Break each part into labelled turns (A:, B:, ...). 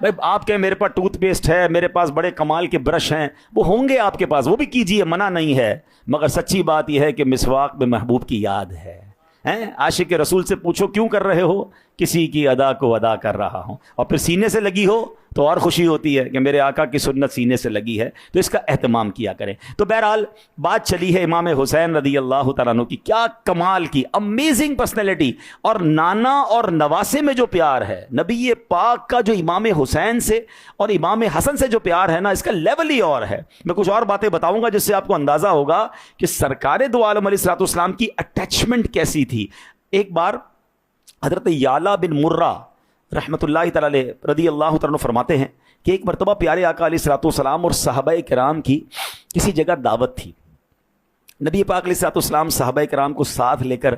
A: بھائی آپ کہیں میرے پاس ٹوتھ پیسٹ ہے، میرے پاس بڑے کمال کے برش ہیں، وہ ہوں گے آپ کے پاس، وہ بھی کیجیے، منع نہیں ہے، مگر سچی بات یہ ہے کہ مسواک میں محبوب کی یاد ہے۔ عاشق رسول سے پوچھو کیوں کر رہے ہو؟ کسی کی ادا کو ادا کر رہا ہوں۔ اور پھر سینے سے لگی ہو تو اور خوشی ہوتی ہے کہ میرے آقا کی سنت سینے سے لگی ہے، تو اس کا اہتمام کیا کریں۔ تو بہرحال بات چلی ہے امام حسین رضی اللہ تعالیٰ عنہ کی، کیا کمال کی امیزنگ پرسنالٹی، اور نانا اور نواسے میں جو پیار ہے نبی پاک کا، جو امام حسین سے اور امام حسن سے جو پیار ہے نا، اس کا لیول ہی اور ہے۔ میں کچھ اور باتیں بتاؤں گا جس سے آپ کو اندازہ ہوگا کہ سرکار دو عالم علیہ الصلوۃ والسلام کی اٹیچمنٹ کیسی تھی۔ ایک بار حضرت یعلا بن مرہ رحمۃ اللہ تعالی رضی اللہ تعالیٰ فرماتے ہیں کہ ایک مرتبہ پیارے آقا علیہ الصلوۃ والسلام اور صحابہ کرام کی کسی جگہ دعوت تھی۔ نبی پاک علیہ الصلوۃ والسلام صحابہ کرام کو ساتھ لے کر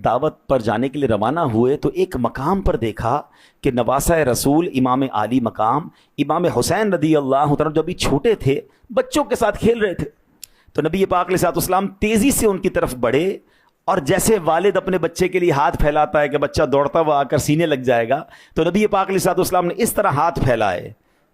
A: دعوت پر جانے کے لیے روانہ ہوئے، تو ایک مقام پر دیکھا کہ نواسہ رسول امام عالی مقام امام حسین رضی اللہ تعالیٰ جو ابھی چھوٹے تھے، بچوں کے ساتھ کھیل رہے تھے۔ تو نبی پاک علیہ الصلوۃ والسلام تیزی سے ان کی طرف بڑھے، اور جیسے والد اپنے بچے کے لیے ہاتھ پھیلاتا ہے کہ بچہ دوڑتا ہوا آ کر سینے لگ جائے گا، تو نبی پاک علیہ الصلوۃ والسلام نے اس طرح ہاتھ پھیلائے۔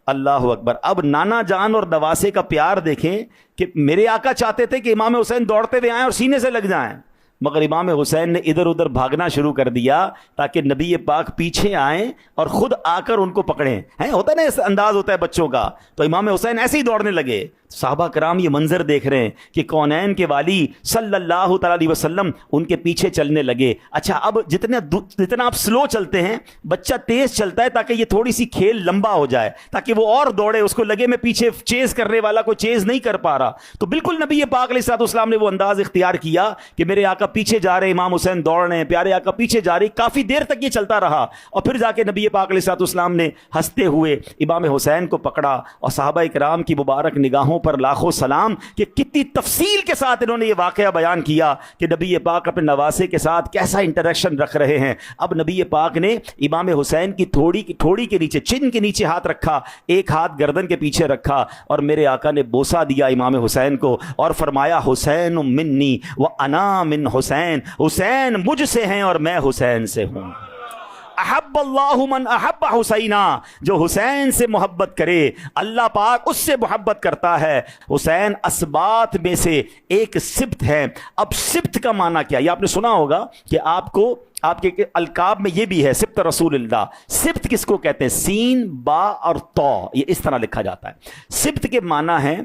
A: اللہ اکبر۔ اب نانا جان اور نواسے کا پیار دیکھیں کہ میرے آقا چاہتے تھے کہ امام حسین دوڑتے ہوئے آئیں اور سینے سے لگ جائیں، مگر امام حسین نے ادھر ادھر بھاگنا شروع کر دیا تاکہ نبی پاک پیچھے آئیں اور خود آ کر ان کو پکڑیں۔ ہوتا ہے نا، اس انداز ہوتا ہے بچوں کا، تو امام حسین ایسے ہی دوڑنے لگے۔ صحابہ کرام یہ منظر دیکھ رہے ہیں کہ کونین کے والی صلی اللہ تعالیٰ علیہ وسلم ان کے پیچھے چلنے لگے۔ اچھا، اب جتنا آپ سلو چلتے ہیں، بچہ تیز چلتا ہے تاکہ یہ تھوڑی سی کھیل لمبا ہو جائے، تاکہ وہ اور دوڑے، اس کو لگے میں پیچھے چیز کرنے والا کوئی چیز نہیں کر پا رہا۔ تو بالکل نبی پاک علیہ الصلوۃ والسلام نے وہ انداز اختیار کیا کہ میرے آقا پیچھے جا رہے، امام حسین دوڑ رہے ہیں، پیارے آقا پیچھے جا رہے۔ کافی دیر تک یہ چلتا رہا، اور پھر جا کے نبی پاک علیہ الصلوۃ والسلام نے ہنستے ہوئے امام حسین کو پکڑا، اور صحابہ کرام کی مبارک نگاہوں پر لاکھوں سلام کہ کتنی تفصیل کے ساتھ انہوں نے یہ واقعہ بیان کیا کہ نبی پاک اپنے نواسے کے ساتھ کیسا انٹریکشن رکھ رہے ہیں۔ اب نبی پاک نے امام حسین کی تھوڑی کے نیچے، چن کے نیچے ہاتھ رکھا، ایک ہاتھ گردن کے پیچھے رکھا، اور میرے آقا نے بوسہ دیا امام حسین کو اور فرمایا حسین منی وانا من حسین، حسین مجھ سے ہیں اور میں حسین سے ہوں۔ احب اللہ من احب حسینا، جو حسین سے محبت کرے اللہ پاک اس سے محبت کرتا ہے۔ حسین اسبات میں سے ایک سبت ہے۔ اب سبت کا معنی کیا؟ یہ آپ نے سنا ہوگا کہ آپ کے القاب میں یہ بھی ہے، سبت رسول اللہ۔ سبت کس کو کہتے ہیں؟ سین، با اور تو، یہ اس طرح لکھا جاتا ہے۔ سبت کے معنی ہے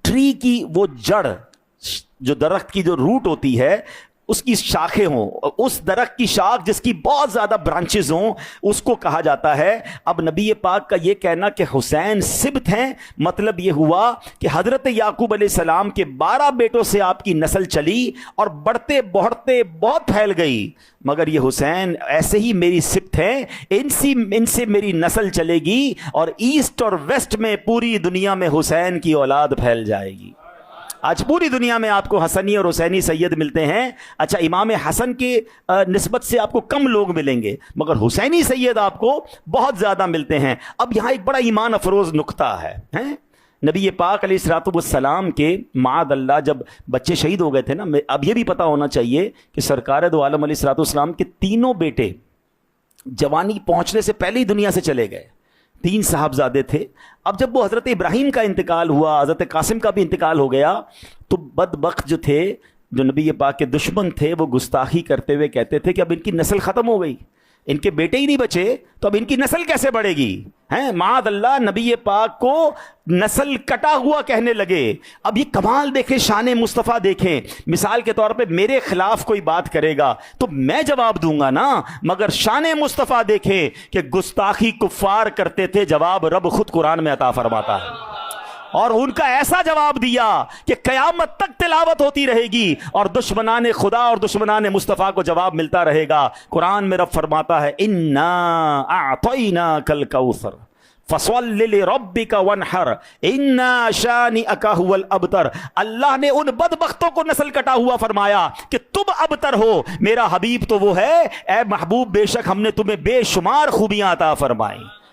A: ٹری کی وہ جڑ، جو درخت کی جو روٹ ہوتی ہے اس کی شاخیں ہوں، اس درخت کی شاخ جس کی بہت زیادہ برانچز ہوں، اس کو کہا جاتا ہے۔ اب نبی پاک کا یہ کہنا کہ حسین سبت ہیں، مطلب یہ ہوا کہ حضرت یعقوب علیہ السلام کے 12 بیٹوں سے آپ کی نسل چلی اور بڑھتے بڑھتے بہت پھیل گئی، مگر یہ حسین ایسے ہی میری سبت ہیں، ان سے میری نسل چلے گی، اور ایسٹ اور ویسٹ میں پوری دنیا میں حسین کی اولاد پھیل جائے گی۔ آج پوری دنیا میں آپ کو حسنی اور حسینی سید ملتے ہیں۔ اچھا، امام حسن کی نسبت سے آپ کو کم لوگ ملیں گے، مگر حسینی سید آپ کو بہت زیادہ ملتے ہیں۔ اب یہاں ایک بڑا ایمان افروز نقطہ ہے۔ نبی پاک علیہ الصلوۃ والسلام کے معاذ اللہ جب بچے شہید ہو گئے تھے نا، اب یہ بھی پتہ ہونا چاہیے کہ سرکار دو عالم علیہ الصلوۃ والسلام کے تینوں بیٹے جوانی پہنچنے سے پہلے ہی دنیا سے چلے گئے۔ 3 صاحبزادے تھے۔ اب جب وہ حضرت ابراہیم کا انتقال ہوا، حضرت قاسم کا بھی انتقال ہو گیا، تو بدبخت جو تھے، جو نبی پاک کے دشمن تھے، وہ گستاخی کرتے ہوئے کہتے تھے کہ اب ان کی نسل ختم ہو گئی، ان کے بیٹے ہی نہیں بچے، تو اب ان کی نسل کیسے بڑھے گی؟ معاذ اللہ، نبی پاک کو نسل کٹا ہوا کہنے لگے۔ اب یہ کمال دیکھیں، شان مصطفیٰ دیکھیں۔ مثال کے طور پہ میرے خلاف کوئی بات کرے گا تو میں جواب دوں گا نا، مگر شان مصطفیٰ دیکھیں کہ گستاخی کفار کرتے تھے، جواب رب خود قرآن میں عطا فرماتا ہے، اور ان کا ایسا جواب دیا کہ قیامت تک تلاوت ہوتی رہے گی، اور دشمنان خدا اور دشمنان مصطفیٰ کو جواب ملتا رہے گا۔ قرآن میں رب فرماتا ہے انا اعطیناک الکوثر فصل لربک وانحر ان شانئک هو الابتر۔ اللہ نے ان بدبختوں کو نسل کٹا ہوا فرمایا کہ تم ابتر ہو، میرا حبیب تو وہ ہے، اے محبوب بے شک ہم نے تمہیں بے شمار خوبیاں عطا فرمائی۔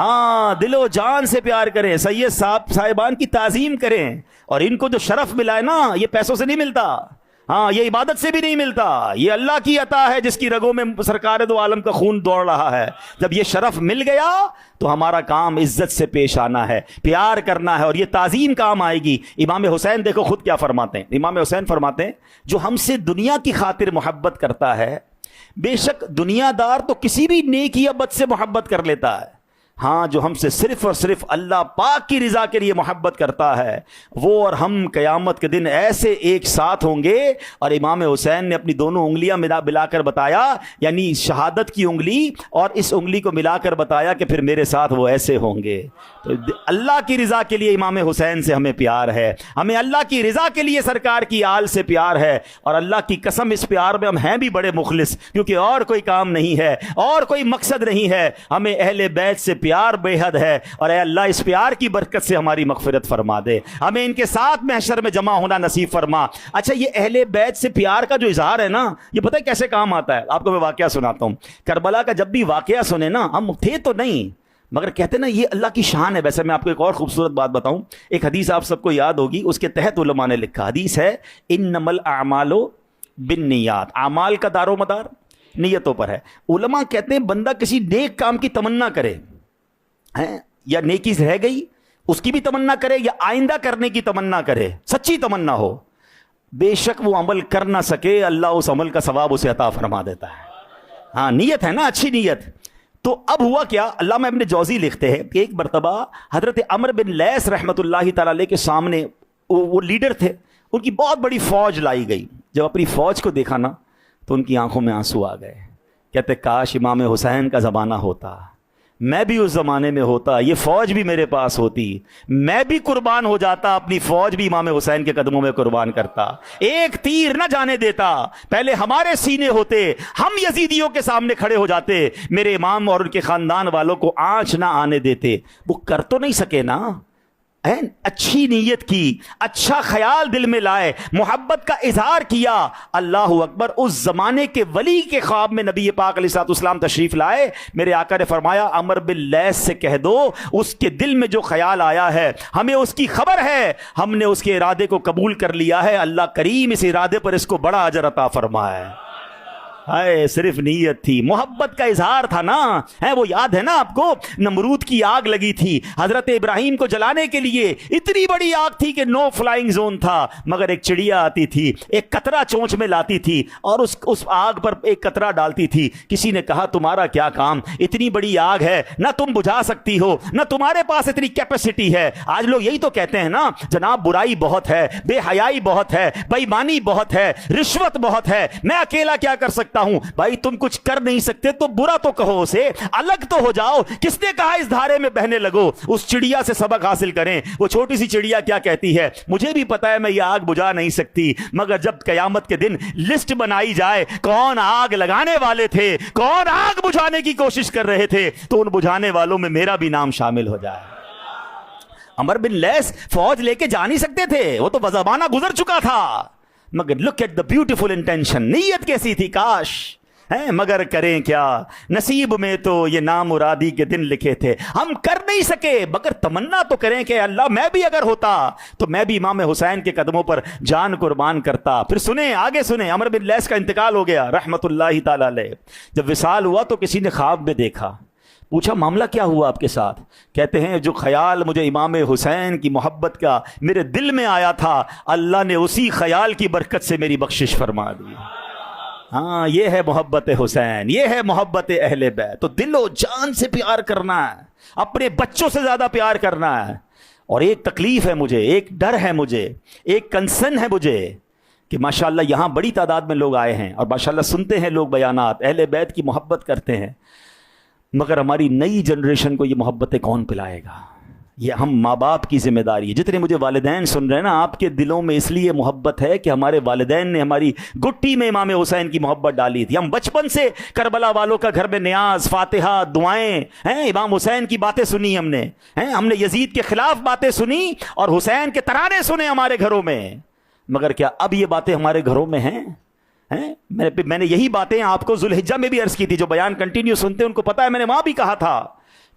A: ہاں دل و جان سے پیار کریں, سید صاحبان کی تعظیم کریں, اور ان کو جو شرف ملا ہے نا یہ پیسوں سے نہیں ملتا, ہاں یہ عبادت سے بھی نہیں ملتا, یہ اللہ کی عطا ہے جس کی رگوں میں سرکار دو عالم کا خون دوڑ رہا ہے. جب یہ شرف مل گیا تو ہمارا کام عزت سے پیش آنا ہے, پیار کرنا ہے, اور یہ تعظیم کام آئے گی. امام حسین دیکھو خود کیا فرماتے ہیں, امام حسین فرماتے ہیں جو ہم سے دنیا کی خاطر محبت کرتا ہے, بے شک دنیا دار تو کسی بھی نیک یا بد سے محبت کر لیتا ہے, ہاں جو ہم سے صرف اور صرف اللہ پاک کی رضا کے لیے محبت کرتا ہے وہ اور ہم قیامت کے دن ایسے ایک ساتھ ہوں گے. اور امام حسین نے اپنی دونوں انگلیاں ملا کر بتایا, یعنی شہادت کی انگلی اور اس انگلی کو ملا کر بتایا کہ پھر میرے ساتھ وہ ایسے ہوں گے. تو اللہ کی رضا کے لیے امام حسین سے ہمیں پیار ہے, ہمیں اللہ کی رضا کے لیے سرکار کی آل سے پیار ہے, اور اللہ کی قسم اس پیار میں ہم ہیں بھی بڑے مخلص, کیونکہ اور کوئی کام نہیں ہے, اور کوئی مقصد نہیں ہے, ہمیں اہل بیت سے پیار بے حد ہے. اور اے اللہ اس پیار کی برکت سے ہماری مغفرت فرما دے, ہمیں ان کے ساتھ محشر میں جمع ہونا نصیب فرما. اچھا یہ اہل بیت سے پیار کا جو اظہار ہے نا, یہ پتہ ہے کیسے کام آتا ہے؟ آپ کو میں واقعہ سناتا ہوں. کربلا کا جب بھی واقعہ سنے نا, ہم تھے تو نہیں مگر کہتے نا یہ اللہ کی شان ہے. ویسے میں آپ کو ایک اور خوبصورت بات بتاؤں, ایک حدیث آپ سب کو یاد ہوگی, اس کے تحت علماء نے لکھا, حدیث ہے انما الاعمال بالنیات, اعمال کا دار و مدار نیتوں پر ہے. علماء کہتے ہیں بندہ کسی نیک کام کی تمنا کرے یا نیکی رہ گئی اس کی بھی تمنا کرے, یا آئندہ کرنے کی تمنا کرے, سچی تمنا ہو, بے شک وہ عمل کر نہ سکے اللہ اس عمل کا ثواب اسے عطا فرما دیتا ہے. ہاں نیت ہے نا, اچھی نیت. تو اب ہوا کیا, علامہ ابن جوزی لکھتے ہیں کہ ایک مرتبہ حضرت عمرو بن لیث رحمۃ اللہ تعالی علیہ کے سامنے وہ لیڈر تھے, ان کی بہت بڑی فوج لائی گئی. جب اپنی فوج کو دیکھا نا تو ان کی آنکھوں میں آنسو آ گئے. کہتے کاش امام حسین کا زمانہ ہوتا, میں بھی اس زمانے میں ہوتا, یہ فوج بھی میرے پاس ہوتی, میں بھی قربان ہو جاتا, اپنی فوج بھی امام حسین کے قدموں میں قربان کرتا, ایک تیر نہ جانے دیتا, پہلے ہمارے سینے ہوتے, ہم یزیدیوں کے سامنے کھڑے ہو جاتے, میرے امام اور ان کے خاندان والوں کو آنچ نہ آنے دیتے. وہ کر تو نہیں سکے نا, اچھی نیت کی, اچھا خیال دل میں لائے, محبت کا اظہار کیا. اللہ اکبر, اس زمانے کے ولی کے خواب میں نبی پاک علیہ الصلوۃ والسلام تشریف لائے. میرے آقا نے فرمایا عمرو بن لیث سے کہہ دو اس کے دل میں جو خیال آیا ہے ہمیں اس کی خبر ہے, ہم نے اس کے ارادے کو قبول کر لیا ہے, اللہ کریم اس ارادے پر اس کو بڑا اجر عطا فرمائے. ہائے صرف نیت تھی, محبت کا اظہار تھا نا. وہ یاد ہے نا آپ کو, نمرود کی آگ لگی تھی, حضرت ابراہیم کو جلانے کے لیے اتنی بڑی آگ تھی کہ نو فلائنگ زون تھا, مگر ایک چڑیا آتی تھی, ایک قطرہ چونچ میں لاتی تھی اور اس آگ پر ایک قطرہ ڈالتی تھی. کسی نے کہا تمہارا کیا کام, اتنی بڑی آگ ہے, نہ تم بجھا سکتی ہو, نہ تمہارے پاس اتنی کیپیسٹی ہے. آج لوگ یہی تو کہتے ہیں نا جناب, برائی بہت ہے, بے حیائی بہت ہے, بے ایمانی بہت ہے, رشوت بہت ہے, میں اکیلا کیا کر سکتا ہوں. بھائی تم کچھ کر نہیں سکتے تو برا تو کہو, اسے الگ تو ہو جاؤ. کس نے کہا اس دھارے میں بہنے لگو؟ اس چڑیا سے سبق حاصل کریں. وہ چھوٹی سی چڑیا کیا کہتی ہے, مجھے بھی پتا ہے میں یہ آگ بجھا نہیں سکتی, مگر جب قیامت کے دن لسٹ بنائی جائے کون آگ لگانے والے تھے, کون آگ بجھانے کی کوشش کر رہے تھے, تو ان بجھانے والوں میں میرا بھی نام شامل ہو جائے. عمرو بن لیث فوج لے کے جا نہیں سکتے تھے, وہ تو بزبانہ گزر چکا تھا, مگر look at the beautiful intention, نیت کیسی تھی کاش ہیں. مگر کریں کیا, نصیب میں تو یہ نامرادی کے دن لکھے تھے, ہم کر نہیں سکے, مگر تمنا تو کریں کہ اللہ میں بھی اگر ہوتا تو میں بھی امام حسین کے قدموں پر جان قربان کرتا. پھر سنیں, آگے سنیں, عمرو بن لیث کا انتقال ہو گیا رحمت اللہ تعالی علیہ. جب وصال ہوا تو کسی نے خواب میں دیکھا, پوچھا معاملہ کیا ہوا آپ کے ساتھ؟ کہتے ہیں جو خیال مجھے امام حسین کی محبت کا میرے دل میں آیا تھا, اللہ نے اسی خیال کی برکت سے میری بخشش فرما دی. ہاں یہ ہے محبت حسین, یہ ہے محبت اہل بیت. تو دل و جان سے پیار کرنا ہے, اپنے بچوں سے زیادہ پیار کرنا ہے. اور ایک تکلیف ہے مجھے, ایک ڈر ہے مجھے, ایک کنسرن ہے مجھے کہ ماشاءاللہ یہاں بڑی تعداد میں لوگ آئے ہیں اور ماشاءاللہ سنتے ہیں لوگ بیانات, اہل بیت کی محبت کرتے ہیں, مگر ہماری نئی جنریشن کو یہ محبتیں کون پلائے گا؟ یہ ہم ماں باپ کی ذمہ داری ہے. جتنے مجھے والدین سن رہے ہیں نا, آپ کے دلوں میں اس لیے محبت ہے کہ ہمارے والدین نے ہماری گٹی میں امام حسین کی محبت ڈالی تھی. ہم بچپن سے کربلا والوں کا گھر میں نیاز, فاتحہ, دعائیں ہیں, امام حسین کی باتیں سنی ہم نے, ہم نے یزید کے خلاف باتیں سنی اور حسین کے ترانے سنے ہمارے گھروں میں. مگر کیا اب یہ باتیں ہمارے گھروں میں ہیں؟ میں نے یہی باتیں آپ کو ذوالحجہ میں بھی عرض کی تھی. جو بیان کنٹینیو سنتے ہیں ان کو پتا ہے, میں نے وہاں بھی کہا تھا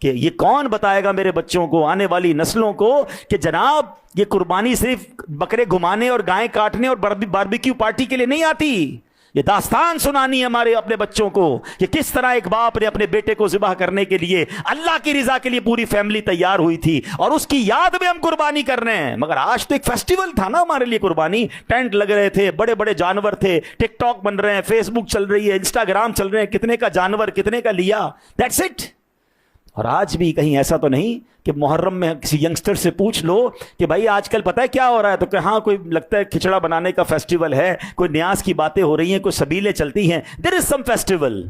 A: کہ یہ کون بتائے گا میرے بچوں کو, آنے والی نسلوں کو, کہ جناب یہ قربانی صرف بکرے گھمانے اور گائیں کاٹنے اور باربیکیو پارٹی کے لیے نہیں آتی. یہ داستان سنانی ہے ہمارے اپنے بچوں کو کہ کس طرح ایک باپ نے اپنے بیٹے کو ذبح کرنے کے لیے اللہ کی رضا کے لیے پوری فیملی تیار ہوئی تھی, اور اس کی یاد میں ہم قربانی کر رہے ہیں. مگر آج تو ایک فیسٹیول تھا نا ہمارے لیے قربانی, ٹینٹ لگ رہے تھے, بڑے بڑے جانور تھے, ٹک ٹاک بن رہے ہیں, فیس بک چل رہی ہے, انسٹاگرام چل رہے ہیں, کتنے کا جانور کتنے کا لیا, دیٹس اٹ. اور آج بھی کہیں ایسا تو نہیں کہ محرم میں کسی ینگسٹر سے پوچھ لو کہ بھائی آج کل پتہ ہے کیا ہو رہا ہے, تو کہ ہاں کوئی لگتا ہے کھچڑا بنانے کا فیسٹیول ہے, کوئی نیاز کی باتیں ہو رہی ہیں, کوئی سبیلیں چلتی ہیں, دیر از سم فیسٹیول.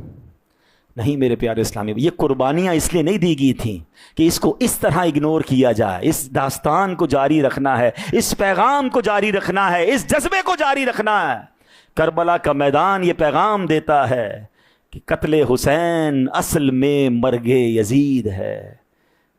A: نہیں میرے پیارے اسلامی, یہ قربانیاں اس لیے نہیں دی گئی تھیں کہ اس کو اس طرح اگنور کیا جائے. اس داستان کو جاری رکھنا ہے, اس پیغام کو جاری رکھنا ہے, اس جذبے کو جاری رکھنا ہے. کربلا کا میدان یہ پیغام دیتا ہے کہ قتل حسین اصل میں مرگ یزید ہے.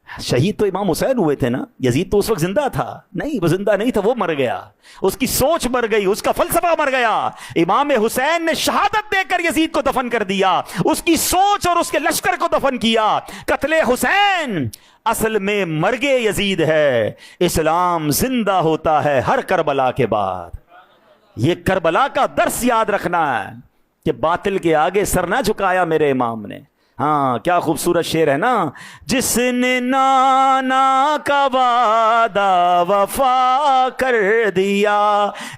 A: شہید تو امام حسین ہوئے تھے نا, یزید تو اس وقت زندہ تھا نہیں, وہ زندہ نہیں تھا, وہ مر گیا, اس کی سوچ مر گئی, اس کا فلسفہ مر گیا. امام حسین نے شہادت دے کر یزید کو دفن کر دیا, اس کی سوچ اور اس کے لشکر کو دفن کیا. قتل حسین اصل میں مرگ یزید ہے. اسلام زندہ ہوتا ہے ہر کربلا کے بعد. یہ کربلا کا درس یاد رکھنا ہے کہ باطل کے آگے سر نہ جھکایا میرے امام نے. ہاں کیا خوبصورت شعر ہے نا, جس نے نانا کا وعدہ وفا کر دیا,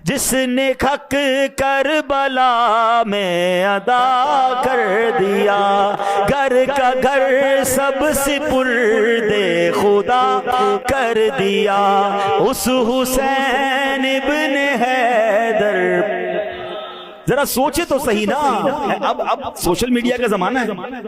A: جس نے حق کربلا میں ادا کر دیا, گھر کا گھر سب سپرد خدا کر دیا, اس حسین ابن حیدر. ذرا سوچے تو صحیح نا. اب سوشل میڈیا کا زمانہ ہے,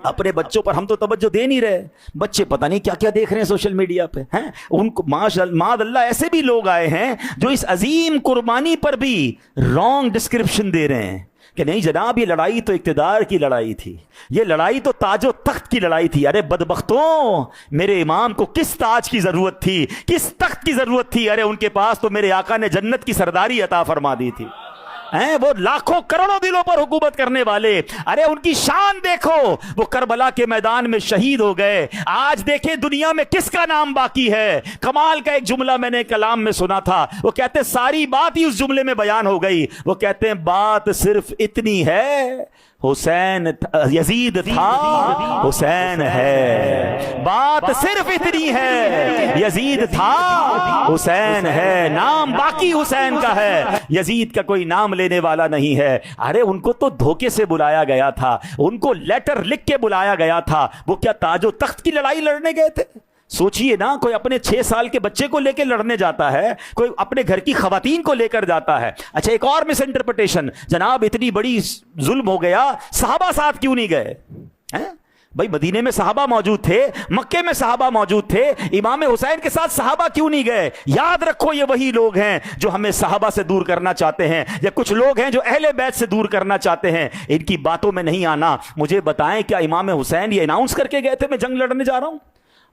A: اپنے بچوں پر ہم تو توجہ دے نہیں رہے. بچے پتہ نہیں کیا کیا دیکھ رہے ہیں سوشل میڈیا پہ ہیں. ان کو معاذ اللہ ایسے بھی لوگ آئے ہیں جو اس عظیم قربانی پر بھی رانگ ڈسکرپشن دے رہے ہیں کہ نہیں جناب یہ لڑائی تو اقتدار کی لڑائی تھی, یہ لڑائی تو تاج و تخت کی لڑائی تھی. ارے بدبختوں, میرے امام کو کس تاج کی ضرورت تھی, کس تخت کی ضرورت تھی؟ ارے ان کے پاس تو میرے آقا نے جنت کی سرداری عطا فرما دی تھی. وہ لاکھوں کروڑوں دلوں پر حکومت کرنے والے, ارے ان کی شان دیکھو, وہ کربلا کے میدان میں شہید ہو گئے. آج دیکھیں دنیا میں کس کا نام باقی ہے. کمال کا ایک جملہ میں نے کلام میں سنا تھا, وہ کہتے ہیں ساری بات ہی اس جملے میں بیان ہو گئی. وہ کہتے ہیں بات صرف اتنی ہے, حسین یزید تھا حسین ہے. بات صرف اتنی ہے, یزید تھا حسین ہے. نام باقی حسین کا ہے, یزید کا کوئی نام لینے والا نہیں ہے. ارے ان کو تو دھوکے سے بلایا گیا تھا, ان کو لیٹر لکھ کے بلایا گیا تھا. وہ کیا تاج و تخت کی لڑائی لڑنے گئے تھے؟ سوچئے نا, کوئی اپنے 6 سال کے بچے کو لے کے لڑنے جاتا ہے, کوئی اپنے گھر کی خواتین کو لے کر جاتا ہے. اچھا ایک اور مس انٹرپریٹیشن, جناب اتنی بڑی ظلم ہو گیا, صحابہ ساتھ کیوں نہیں گئے؟ بھائی مدینے میں صحابہ موجود تھے, مکے میں صحابہ موجود تھے, امام حسین کے ساتھ صحابہ کیوں نہیں گئے؟ یاد رکھو یہ وہی لوگ ہیں جو ہمیں صحابہ سے دور کرنا چاہتے ہیں, یا کچھ لوگ ہیں جو اہل بیت سے دور کرنا چاہتے ہیں. ان کی باتوں میں نہیں آنا. مجھے بتائیں کیا امام حسین یہ اناؤنس کر کے گئے تھے میں جنگ لڑنے جا رہا ہوں؟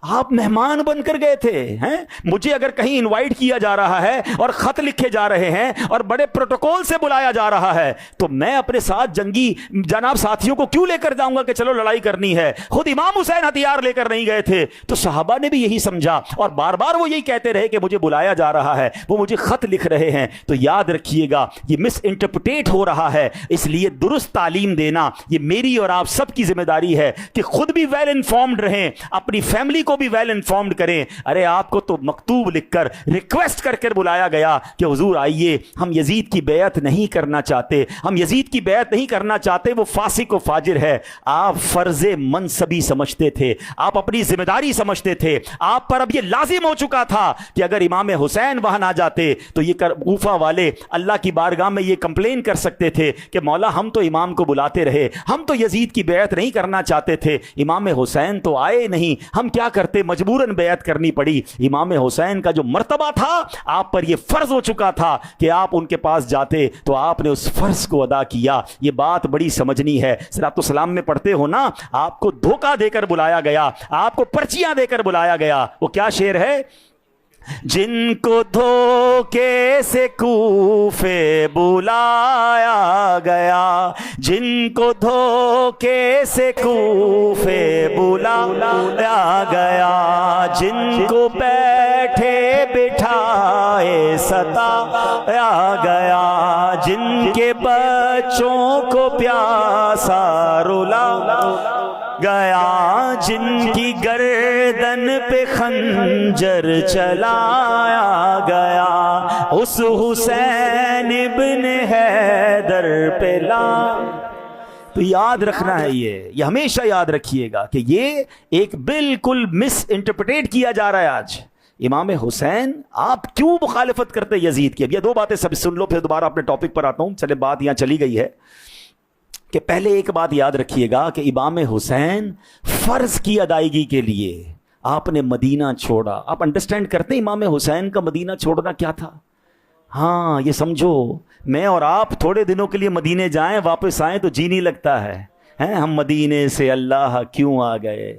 A: آپ مہمان بن کر گئے تھے ہیں. مجھے اگر کہیں انوائٹ کیا جا رہا ہے اور خط لکھے جا رہے ہیں اور بڑے پروٹوکول سے بلایا جا رہا ہے, تو میں اپنے ساتھ جنگی جناب ساتھیوں کو کیوں لے کر جاؤں گا کہ چلو لڑائی کرنی ہے؟ خود امام حسین ہتھیار لے کر نہیں گئے تھے, تو صحابہ نے بھی یہی سمجھا اور بار بار وہ یہی کہتے رہے کہ مجھے بلایا جا رہا ہے, وہ مجھے خط لکھ رہے ہیں. تو یاد رکھیے گا یہ مس انٹرپریٹ ہو رہا ہے, اس لیے درست تعلیم دینا یہ میری اور آپ سب کی ذمہ داری ہے کہ خود بھی ویل انفارمڈ رہیں, اپنی فیملی کو بھی ویل انفارمڈ کریں. ارے آپ کو تو مکتوب لکھ کر ریکویسٹ کر کر بلایا گیا کہ حضور آئیے, ہم یزید کی بیعت نہیں کرنا چاہتے, ہم یزید کی بیعت نہیں کرنا چاہتے, وہ فاسق و فاجر ہے. آپ فرض منصبی سمجھتے تھے, آپ اپنی ذمہ داری سمجھتے تھے, آپ پر اب یہ لازم ہو چکا تھا کہ اگر امام حسین وہاں نہ جاتے تو یہ کوفہ والے اللہ کی بارگاہ میں یہ کمپلین کر سکتے تھے کہ مولا ہم تو امام کو بلاتے رہے, ہم تو یزید کی بیعت نہیں کرنا چاہتے تھے, امام حسین تو آئے نہیں, ہم کیا کرتے, مجبوراً بیعت کرنی پڑی. امام حسین کا جو مرتبہ تھا آپ پر یہ فرض ہو چکا تھا کہ آپ ان کے پاس جاتے, تو آپ نے اس فرض کو ادا کیا. یہ بات بڑی سمجھنی ہے. صلاۃ السلام میں پڑھتے ہو نا, آپ کو دھوکہ دے کر بلایا گیا, آپ کو پرچیاں دے کر بلایا گیا. وہ کیا شعر ہے, جن کو دھوکے سے کوفے بلایا گیا, جن کو دھوکے سے کوفے بلایا گیا، جن کو بیٹھے بٹھائے ستایا گیا، جن کے بچوں کو پیاسا رلا گیا، جن کی گردن پہ خنجر چلایا گیا، اس حسین ابن حیدر پہ تو یاد رکھنا ہے، یہ ہمیشہ یاد رکھیے گا کہ یہ ایک بالکل مس انٹرپریٹ کیا جا رہا ہے آج۔ امام حسین آپ کیوں مخالفت کرتے یزید کی؟ اب یہ دو باتیں سب سن لو، پھر دوبارہ اپنے ٹاپک پر آتا ہوں۔ چلے بات یہاں چلی گئی ہے کہ پہلے ایک بات یاد رکھیے گا کہ امام حسین فرض کی ادائیگی کے لیے آپ نے مدینہ چھوڑا۔ آپ انڈرسٹینڈ کرتے ہیں امام حسین کا مدینہ چھوڑنا کیا تھا؟ ہاں یہ سمجھو، میں اور آپ تھوڑے دنوں کے لیے مدینے جائیں واپس آئیں تو جی نہیں لگتا ہے، ہم مدینے سے اللہ کیوں آ گئے،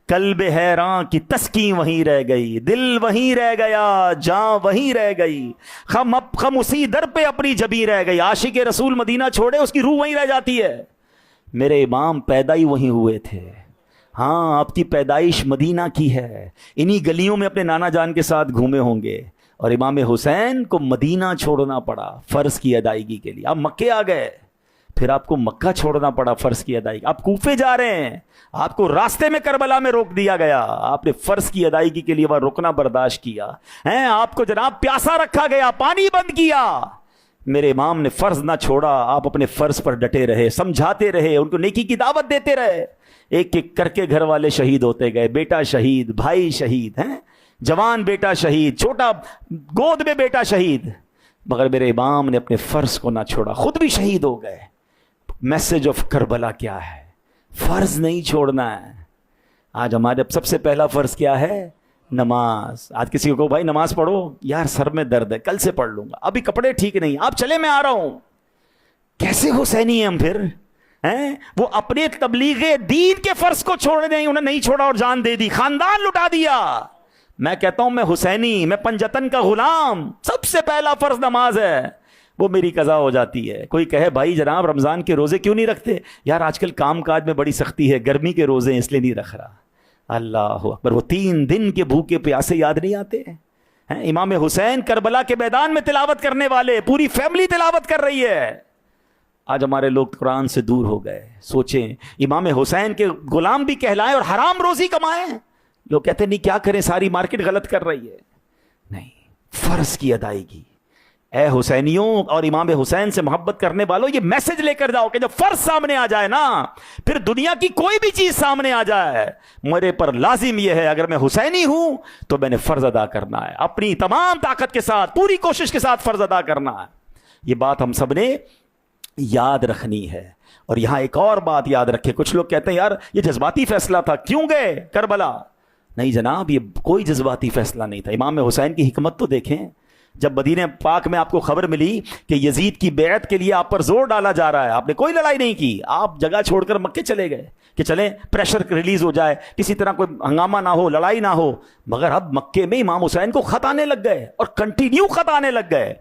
A: قلب حیران کی تسکین وہیں رہ گئی، دل وہیں رہ گیا، جان وہیں رہ گئی، خم اسی در پہ اپنی جبی رہ گئی۔ عاشق رسول مدینہ چھوڑے اس کی روح وہیں رہ جاتی ہے۔ میرے امام پیدا ہی وہیں ہوئے تھے، ہاں آپ کی پیدائش مدینہ کی ہے، انہی گلیوں میں اپنے نانا جان کے ساتھ گھومے ہوں گے، اور امام حسین کو مدینہ چھوڑنا پڑا فرض کی ادائیگی کے لیے۔ آپ مکے آ گئے، پھر آپ کو مکہ چھوڑنا پڑا فرض کی ادائیگی۔ آپ کوفے جا رہے ہیں، آپ کو راستے میں کربلا میں روک دیا گیا، آپ نے فرض کی ادائیگی کے لیے وہاں رکنا برداشت کیا، آپ کو جناب پیاسا رکھا گیا، پانی بند کیا۔ میرے امام نے فرض نہ چھوڑا، آپ اپنے فرض پر ڈٹے رہے، سمجھاتے رہے، ان کو نیکی کی دعوت دیتے رہے۔ ایک ایک کر کے گھر والے شہید ہوتے گئے، بیٹا شہید، بھائی شہید، جوان بیٹا شہید، چھوٹا گود میں بیٹا شہید، مگر میرے امام نے اپنے فرض کو نہ چھوڑا، خود بھی شہید ہو گئے۔ میسج آف کربلا کیا ہے؟ فرض نہیں چھوڑنا ہے۔ آج ہمارے سب سے پہلا فرض کیا ہے؟ نماز۔ آج کسی کو کہو بھائی نماز پڑھو، یار سر میں درد ہے، کل سے پڑھ لوں گا، ابھی کپڑے ٹھیک نہیں، آپ چلے میں آ رہا ہوں۔ کیسے حسینی ہیں ہم پھر؟ وہ اپنے تبلیغ دین کے فرض کو چھوڑ دیں، انہیں نہیں چھوڑا اور جان دے دی، خاندان لٹا دیا۔ میں کہتا ہوں میں حسینی، میں پنجتن کا غلام، سب سے پہلا فرض نماز ہے، وہ میری قضا ہو جاتی ہے۔ کوئی کہے بھائی جناب رمضان کے روزے کیوں نہیں رکھتے؟ یار آج کل کام کاج میں بڑی سختی ہے، گرمی کے روزے ہیں اس لیے نہیں رکھ رہا۔ اللہ اکبر، وہ 3 دن کے بھوکے پیاسے یاد نہیں آتے ہیں؟ امام حسین کربلا کے میدان میں تلاوت کرنے والے، پوری فیملی تلاوت کر رہی ہے۔ آج ہمارے لوگ قرآن سے دور ہو گئے۔ سوچیں، امام حسین کے غلام بھی کہلائیں اور حرام روزی کمائیں۔ لوگ کہتے ہیں نہیں کیا کریں، ساری مارکیٹ غلط کر رہی ہے۔ نہیں، فرض کی ادائیگی۔ اے حسینیوں اور امام حسین سے محبت کرنے والوں، یہ میسج لے کر جاؤ کہ جب فرض سامنے آ جائے نا، پھر دنیا کی کوئی بھی چیز سامنے آ جائے، میرے پر لازم یہ ہے اگر میں حسینی ہوں تو میں نے فرض ادا کرنا ہے، اپنی تمام طاقت کے ساتھ، پوری کوشش کے ساتھ فرض ادا کرنا ہے۔ یہ بات ہم سب نے یاد رکھنی ہے۔ اور یہاں ایک اور بات یاد رکھے، کچھ لوگ کہتے ہیں یار یہ جذباتی فیصلہ تھا، کیوں گئے کربلا؟ نہیں جناب، یہ کوئی جذباتی فیصلہ نہیں تھا۔ امام حسین کی حکمت تو دیکھیں، جب مدینہ پاک میں آپ کو خبر ملی کہ یزید کی بیعت کے لیے آپ پر زور ڈالا جا رہا ہے، آپ نے کوئی لڑائی نہیں کی، آپ جگہ چھوڑ کر مکے چلے گئے کہ چلیں پریشر ریلیز ہو جائے، کسی طرح کوئی ہنگامہ نہ ہو، لڑائی نہ ہو۔ مگر اب مکے میں امام حسین کو خط آنے لگ گئے، اور کنٹینیو خط آنے لگ گئے۔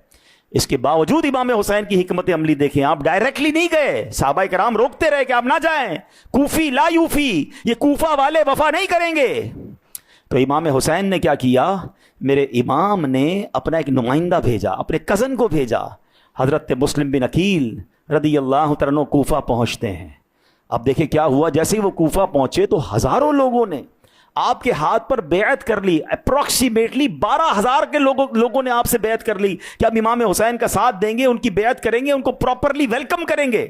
A: اس کے باوجود امام حسین کی حکمت عملی دیکھیں، آپ ڈائریکٹلی نہیں گئے، صحابہ کرام روکتے رہے کہ آپ نہ جائیں، کوفی لا یوفی، یہ کوفہ والے وفا نہیں کریں گے۔ تو امام حسین نے کیا کیا؟ میرے امام نے اپنا ایک نمائندہ بھیجا، اپنے کزن کو بھیجا، حضرت مسلم بن عقیل رضی اللہ تعالیٰ عنہ کوفہ پہنچتے ہیں۔ اب دیکھیں کیا ہوا، جیسے ہی وہ کوفہ پہنچے تو ہزاروں لوگوں نے آپ کے ہاتھ پر بیعت کر لی، اپروکسیمیٹلی 12,000 کے لوگوں نے آپ سے بیعت کر لی کہ اب امام حسین کا ساتھ دیں گے، ان کی بیعت کریں گے، ان کو پراپرلی ویلکم کریں گے۔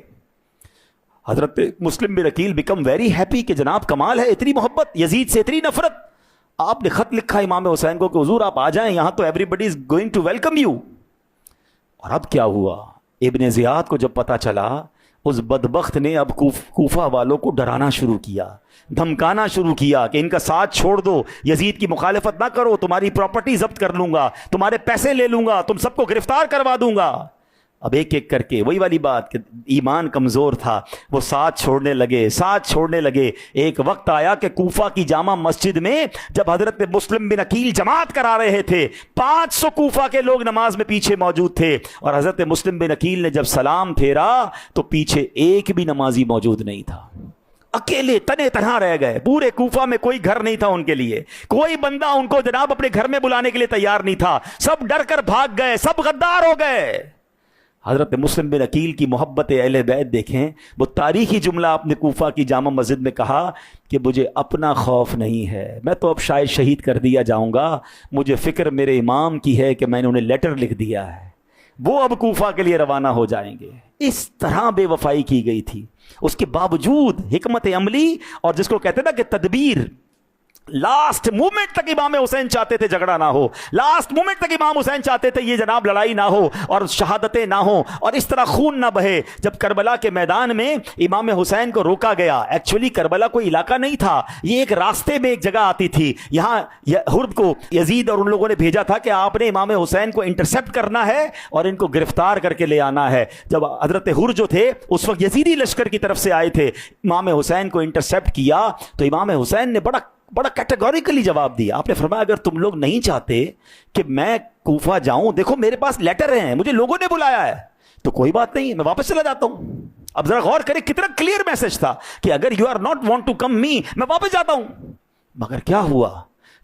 A: حضرت مسلم بن عقیل بیکم ویری ہیپی کہ جناب کمال ہے، اتنی محبت، یزید سے اتنی نفرت۔ آپ نے خط لکھا امام حسین کو کہ حضور آپ آ جائیں یہاں تو everybody is going to welcome you. اور اب کیا ہوا، ابن زیاد کو جب پتا چلا، اس بدبخت نے اب کوفہ والوں کو ڈرانا شروع کیا، دھمکانا شروع کیا کہ ان کا ساتھ چھوڑ دو، یزید کی مخالفت نہ کرو، تمہاری پراپرٹی ضبط کر لوں گا، تمہارے پیسے لے لوں گا، تم سب کو گرفتار کروا دوں گا۔ اب ایک ایک کر کے وہی والی بات کہ ایمان کمزور تھا، وہ ساتھ چھوڑنے لگے. ایک وقت آیا کہ کوفہ کی جامع مسجد میں جب حضرت مسلم بن عقیل جماعت کرا رہے تھے، 500 کوفہ کے لوگ نماز میں پیچھے موجود تھے، اور حضرت مسلم بن عقیل نے جب سلام پھیرا تو پیچھے ایک بھی نمازی موجود نہیں تھا. اکیلے تنے تنہا رہ گئے. پورے کوفہ میں کوئی گھر نہیں تھا ان کے لیے، کوئی بندہ ان کو جناب اپنے گھر میں بلانے کے لیے تیار نہیں تھا. سب ڈر کر بھاگ گئے، سب غدار ہو گئے. حضرت مسلم بن عقیل کی محبت اہل بیت دیکھیں. وہ تاریخی جملہ اپنے کوفہ کی جامع مسجد میں کہا کہ مجھے اپنا خوف نہیں ہے، میں تو اب شاید شہید کر دیا جاؤں گا، مجھے فکر میرے امام کی ہے کہ میں نے انہیں لیٹر لکھ دیا ہے، وہ اب کوفہ کے لیے روانہ ہو جائیں گے. اس طرح بے وفائی کی گئی تھی. اس کے باوجود حکمت عملی اور جس کو کہتے ہیں نا کہ تدبیر، لاسٹ مومنٹ تک امام حسین چاہتے تھے جھگڑا نہ ہو، لاسٹ مومنٹ تک امام حسین چاہتے تھے یہ جناب لڑائی نہ ہو اور شہادتیں نہ ہوں اور اس طرح خون نہ بہے. جب کربلا کے میدان میں امام حسین کو روکا گیا، ایکچولی کربلا کوئی علاقہ نہیں تھا، یہ ایک راستے میں ایک جگہ آتی تھی. یہاں حرب کو یزید اور ان لوگوں نے بھیجا تھا کہ آپ نے امام حسین کو انٹرسپٹ کرنا ہے اور ان کو گرفتار کر کے لے آنا ہے. جب حضرت حر جو تھے اس وقت یزیدی لشکر کی طرف سے آئے تھے، امام حسین کو انٹرسپٹ کیا تو امام حسین نے بڑا کیٹیگوریکلی جواب دیا. آپ نے فرمایا اگر تم لوگ نہیں چاہتے کہ میں کوفہ جاؤں، دیکھو میرے پاس لیٹر ہیں، مجھے لوگوں نے بلایا ہے، تو کوئی بات نہیں، میں واپس چلا جاتا ہوں. اب ذرا غور کریں کتنا کلیئر میسج تھا کہ اگر you are not want to come me, میں واپس جاتا ہوں. مگر کیا ہوا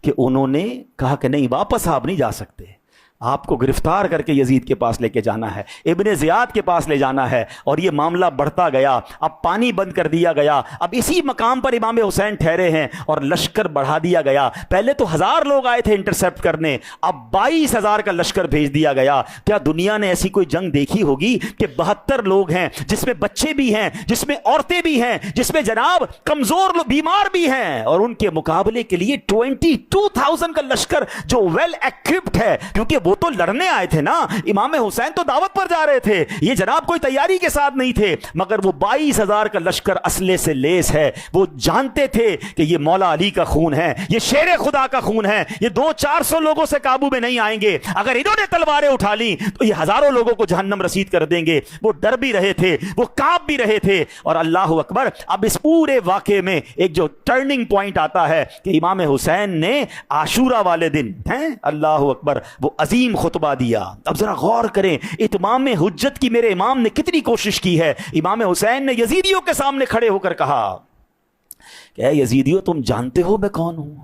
A: کہ انہوں نے کہا کہ نہیں، واپس آپ نہیں جا سکتے، آپ کو گرفتار کر کے یزید کے پاس لے کے جانا ہے، ابن زیاد کے پاس لے جانا ہے. اور یہ معاملہ بڑھتا گیا. اب پانی بند کر دیا گیا. اب اسی مقام پر امام حسین ٹھہرے ہیں اور لشکر بڑھا دیا گیا. پہلے تو 1000 لوگ آئے تھے انٹرسپٹ کرنے، اب 22,000 کا لشکر بھیج دیا گیا. کیا دنیا نے ایسی کوئی جنگ دیکھی ہوگی کہ 72 لوگ ہیں، جس میں بچے بھی ہیں، جس میں عورتیں بھی ہیں، جس میں جناب کمزور لوگ بیمار بھی ہیں، اور ان کے مقابلے کے لیے 22,000 کا لشکر جو ویل ایکوپڈ ہے، کیونکہ وہ تو لڑنے آئے تھے نا، امام حسین تو دعوت پر جا رہے تھے، یہ جناب کوئی تیاری کے ساتھ نہیں تھے. مگر وہ 22,000 کا لشکر اسلحے سے لیس ہے. وہ جانتے تھے کہ یہ مولا علی کا خون ہے، یہ شیر خدا کا خون ہے، یہ 200-400 لوگوں سے قابو میں نہیں آئیں گے. اگر انہوں نے تلواریں اٹھا لی تو یہ ہزاروں لوگوں کو جہنم رسید کر دیں گے. وہ ڈر بھی رہے تھے، وہ کانپ بھی رہے تھے. اور اللہ اکبر، اب اس پورے واقعے میں ایک جو ٹرننگ پوائنٹ آتا ہے کہ امام حسین نے عاشورہ والے دن اللہ اکبر وہ عظیم خطبہ دیا. اب ذرا غور کریں اتمام حجت کی میرے امام نے کتنی کوشش کی ہے. امام حسین نے یزیدیوں کے سامنے کھڑے ہو کر کہا کہ اے یزیدیوں، تم جانتے ہو میں کون ہوں؟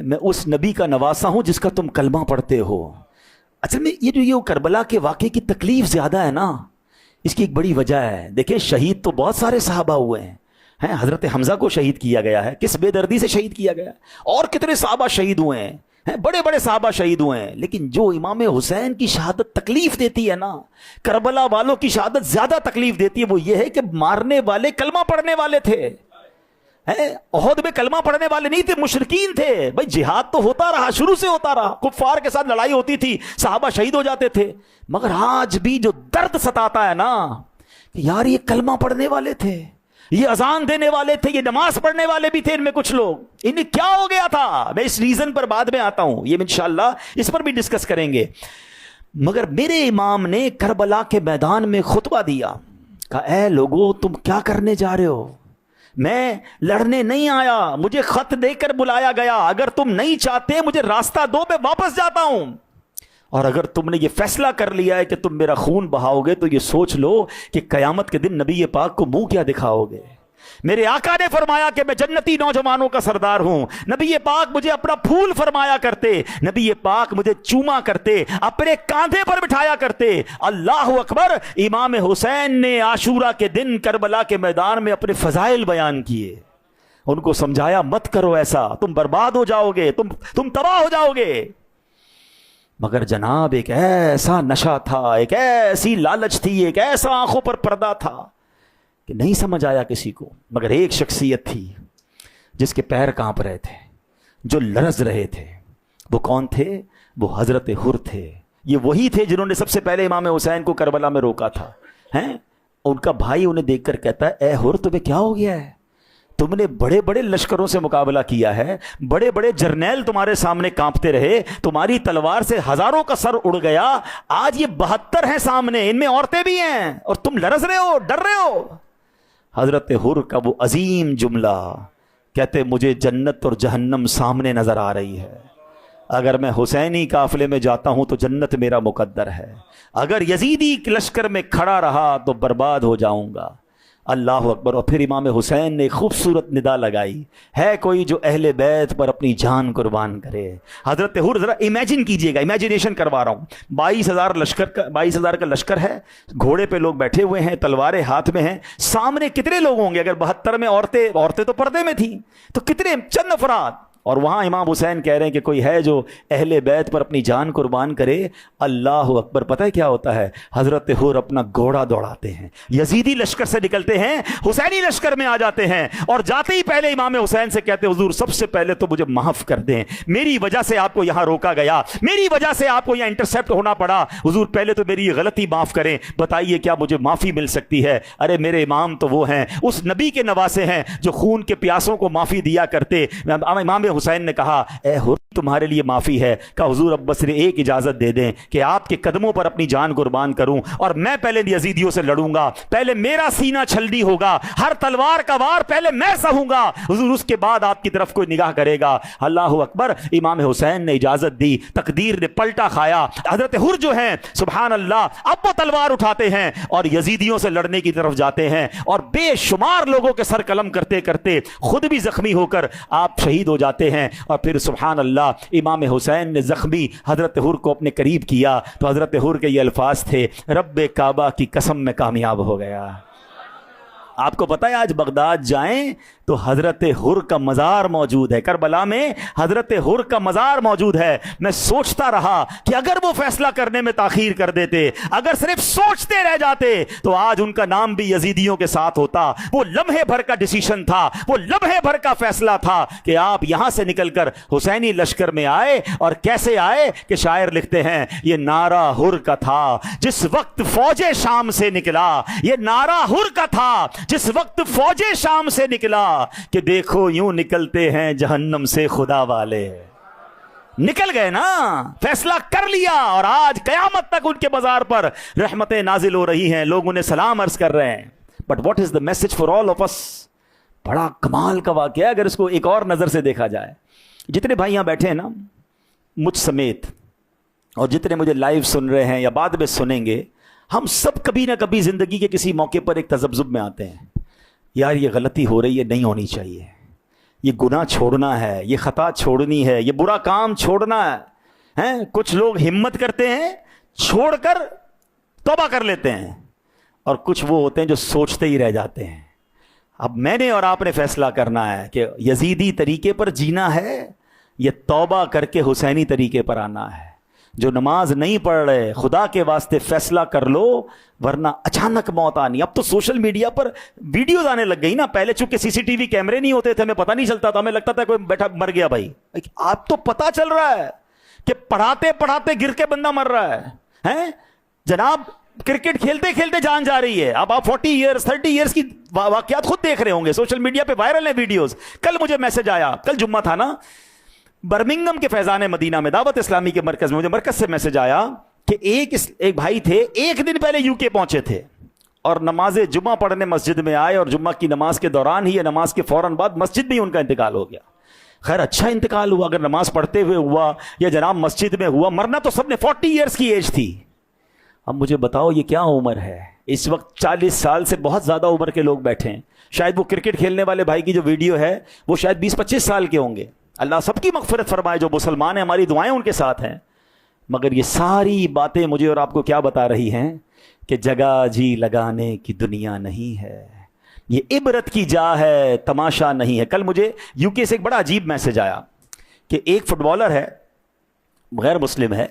A: میں اس نبی کا نواسا ہوں جس کا تم کلمہ پڑھتے ہو. اصل میں یہ کربلا کے واقعے کی تکلیف زیادہ ہے نا، اس کی ایک بڑی وجہ ہے. دیکھیں شہید تو بہت سارے صحابہ ہوئے ہیں. حضرت حمزہ کو شہید کیا گیا ہے، کس بے دردی سے شہید کیا گیا، اور کتنے صحابہ شہید ہوئے ہیں، بڑے بڑے صحابہ شہید ہوئے ہیں. لیکن جو امام حسین کی شہادت تکلیف دیتی ہے نا، کربلا والوں کی شہادت زیادہ تکلیف دیتی ہے. وہ یہ ہے کہ مارنے والے کلمہ پڑھنے والے تھے. احد میں کلمہ پڑھنے والے نہیں تھے، مشرکین تھے. بھائی جہاد تو ہوتا رہا، شروع سے ہوتا رہا، کفار کے ساتھ لڑائی ہوتی تھی، صحابہ شہید ہو جاتے تھے. مگر آج بھی جو درد ستاتا ہے نا کہ یار یہ کلمہ پڑھنے والے تھے، یہ اذان دینے والے تھے، یہ نماز پڑھنے والے بھی تھے، ان میں کچھ لوگ، انہیں کیا ہو گیا تھا. میں اس ریزن پر بعد میں آتا ہوں، یہ انشاءاللہ اس پر بھی ڈسکس کریں گے. مگر میرے امام نے کربلا کے میدان میں خطبہ دیا، کہا اے لوگو تم کیا کرنے جا رہے ہو؟ میں لڑنے نہیں آیا، مجھے خط دے کر بلایا گیا. اگر تم نہیں چاہتے مجھے راستہ دو، میں واپس جاتا ہوں. اور اگر تم نے یہ فیصلہ کر لیا ہے کہ تم میرا خون بہاؤ گے تو یہ سوچ لو کہ قیامت کے دن نبی پاک کو منہ کیا دکھاؤ گے. میرے آقا نے فرمایا کہ میں جنتی نوجوانوں کا سردار ہوں. نبی پاک مجھے اپنا پھول فرمایا کرتے، نبی پاک مجھے چوما کرتے، اپنے کاندھے پر بٹھایا کرتے. اللہ اکبر. امام حسین نے عاشورہ کے دن کربلا کے میدان میں اپنے فضائل بیان کیے، ان کو سمجھایا مت کرو ایسا، تم برباد ہو جاؤ گے، تم تباہ ہو جاؤ گے. مگر جناب ایک ایسا نشہ تھا، ایک ایسی لالچ تھی، ایک ایسا آنکھوں پر پردہ تھا کہ نہیں سمجھ آیا کسی کو. مگر ایک شخصیت تھی جس کے پیر کانپ رہے تھے، جو لرز رہے تھے. وہ کون تھے؟ وہ حضرت حر تھے. یہ وہی تھے جنہوں نے سب سے پہلے امام حسین کو کربلا میں روکا تھا. ان کا بھائی انہیں دیکھ کر کہتا ہے اے حر تمہیں کیا ہو گیا ہے؟ تم نے بڑے بڑے لشکروں سے مقابلہ کیا ہے, بڑے بڑے جرنیل تمہارے سامنے کانپتے رہے, تمہاری تلوار سے ہزاروں کا سر اڑ گیا, آج یہ 72 ہیں سامنے, ان میں عورتیں بھی ہیں, اور تم لرز رہے ہو, ڈر رہے ہو. حضرت حر کا وہ عظیم جملہ, کہتے مجھے جنت اور جہنم سامنے نظر آ رہی ہے, اگر میں حسینی قافلے میں جاتا ہوں تو جنت میرا مقدر ہے, اگر یزیدی لشکر میں کھڑا رہا تو برباد ہو جاؤں گا. اللہ اکبر. اور پھر امام حسین نے ایک خوبصورت ندا لگائی, ہے کوئی جو اہل بیت پر اپنی جان قربان کرے. حضرت حر, ذرا امیجن کیجئے گا, امیجنیشن کروا رہا ہوں, 22,000 کا لشکر ہے, گھوڑے پہ لوگ بیٹھے ہوئے ہیں, تلواریں ہاتھ میں ہیں, سامنے کتنے لوگ ہوں گے؟ اگر 72 میں عورتیں تو پردے میں تھیں, تو کتنے چند افراد. اور وہاں امام حسین کہہ رہے ہیں کہ کوئی ہے جو اہل بیت پر اپنی جان قربان کرے. اللہ اکبر. پتہ ہے کیا ہوتا ہے؟ حضرت حر اپنا گھوڑا دوڑاتے ہیں, یزیدی لشکر سے نکلتے ہیں, حسینی لشکر میں آ جاتے ہیں, اور جاتے ہی پہلے امام حسین سے کہتے حضور سب سے پہلے تو مجھے معاف کر دیں, میری وجہ سے آپ کو یہاں روکا گیا, میری وجہ سے آپ کو یہاں انٹرسیپٹ ہونا پڑا, حضور پہلے تو میری یہ غلطی معاف کریں, بتائیے کیا مجھے معافی مل سکتی ہے؟ ارے میرے امام تو وہ ہیں, اس نبی کے نواسے ہیں جو خون کے پیاسوں کو معافی دیا کرتے. امام حسین نے کہا اے حر تمہارے لیے معافی ہے. کہا حضور اب بس ایک اجازت دے دیں کہ آپ کے قدموں پر اپنی جان قربان کروں, اور میں پہلے یزیدیوں سے لڑوں گا, پہلے میرا سینہ چھلنی ہوگا, ہر تلوار کا وار پہلے میں سہوں گا, حضور اس کے بعد آپ کی طرف کوئی نگاہ کرے گا. اللہ اکبر. امام حسین نے اجازت دی, تقدیر نے پلٹا کھایا. حضرت حر جو ہیں سبحان اللہ, اب وہ تلوار اٹھاتے ہیں اور یزیدیوں سے لڑنے کی طرف جاتے ہیں, اور بے شمار لوگوں کے سر قلم کرتے کرتے خود بھی زخمی ہو کر آپ شہید ہو جاتے ہیں. اور پھر سبحان اللہ امام حسین نے زخمی حضرت حر کو اپنے قریب کیا تو حضرت حر کے یہ الفاظ تھے, رب کعبہ کی قسم میں کامیاب ہو گیا. آپ کو پتہ ہے آج بغداد جائیں تو حضرت حر کا مزار موجود ہے, کربلا میں حضرت حر کا مزار موجود ہے. میں سوچتا رہا کہ اگر وہ فیصلہ کرنے میں تاخیر کر دیتے, اگر صرف سوچتے رہ جاتے, تو آج ان کا نام بھی یزیدیوں کے ساتھ ہوتا. وہ لمحے بھر کا ڈیسیشن تھا, وہ لمحے بھر کا فیصلہ تھا کہ آپ یہاں سے نکل کر حسینی لشکر میں آئے. اور کیسے آئے کہ شاعر لکھتے ہیں یہ نعرہ حر کا تھا جس وقت فوج شام سے نکلا, یہ نعرہ حر کا تھا جس وقت فوج شام سے نکلا, کہ دیکھو یوں نکلتے ہیں جہنم سے خدا والے. نکل گئے نا, فیصلہ کر لیا, اور آج قیامت تک ان کے بازار پر رحمتیں نازل ہو رہی ہیں, لوگ انہیں سلام عرض کر رہے ہیں. But what is the message for all of us? بڑا کمال کا واقعہ ہے اگر اس کو ایک اور نظر سے دیکھا جائے. جتنے بھائی یہاں بیٹھے ہیں نا مجھ سمیت, اور جتنے مجھے لائیو سن رہے ہیں یا بعد میں سنیں گے, ہم سب کبھی نہ کبھی زندگی کے کسی موقع پر ایک تذبذب میں آتے ہیں, یار یہ غلطی ہو رہی ہے, نہیں ہونی چاہیے, یہ گناہ چھوڑنا ہے, یہ خطا چھوڑنی ہے, یہ برا کام چھوڑنا ہے. کچھ لوگ ہمت کرتے ہیں, چھوڑ کر توبہ کر لیتے ہیں, اور کچھ وہ ہوتے ہیں جو سوچتے ہی رہ جاتے ہیں. اب میں نے اور آپ نے فیصلہ کرنا ہے کہ یزیدی طریقے پر جینا ہے یا توبہ کر کے حسینی طریقے پر آنا ہے. جو نماز نہیں پڑھ رہے, خدا کے واسطے فیصلہ کر لو, ورنہ اچانک موت آنی. اب تو سوشل میڈیا پر ویڈیوز آنے لگ گئی نا, پہلے چونکہ CCTV کیمرے نہیں ہوتے تھے, ہمیں پتہ نہیں چلتا تھا, ہمیں لگتا تھا کوئی بیٹھا مر گیا. بھائی آپ تو پتہ چل رہا ہے کہ پڑھاتے پڑھاتے گر کے بندہ مر رہا ہے. جناب کرکٹ کھیلتے کھیلتے جان جا رہی ہے. اب آپ 40 ایئرز 30 ایئرز کی واقعات خود دیکھ رہے ہوں گے, سوشل میڈیا پہ وائرل ہیں ویڈیوز. کل مجھے میسج آیا, کل جمعہ تھا نا, برمنگم کے فیضان مدینہ میں دعوت اسلامی کے مرکز میں مجھے مرکز سے میسج آیا کہ ایک بھائی تھے, ایک دن پہلے UK پہنچے تھے, اور نماز جمعہ پڑھنے مسجد میں آئے, اور جمعہ کی نماز کے دوران ہی یا نماز کے فوراً بعد مسجد میں ہی ان کا انتقال ہو گیا. خیر اچھا انتقال ہوا, اگر نماز پڑھتے ہوئے ہوا یا جناب مسجد میں ہوا, مرنا تو سب نے 40 ایئرز کی ایج تھی. اب مجھے بتاؤ یہ کیا عمر ہے؟ اس وقت 40 سال سے بہت زیادہ عمر کے لوگ بیٹھے ہیں. شاید وہ کرکٹ کھیلنے والے بھائی کی جو ویڈیو ہے وہ شاید 20-25 سال کے ہوں گے. اللہ سب کی مغفرت فرمائے, جو مسلمان ہیں ہماری دعائیں ان کے ساتھ ہیں. مگر یہ ساری باتیں مجھے اور آپ کو کیا بتا رہی ہیں کہ جگہ جی لگانے کی دنیا نہیں ہے, یہ عبرت کی جا ہے, تماشا نہیں ہے. کل مجھے UK سے ایک بڑا عجیب میسج آیا کہ ایک فٹ بالر ہے, غیر مسلم ہے,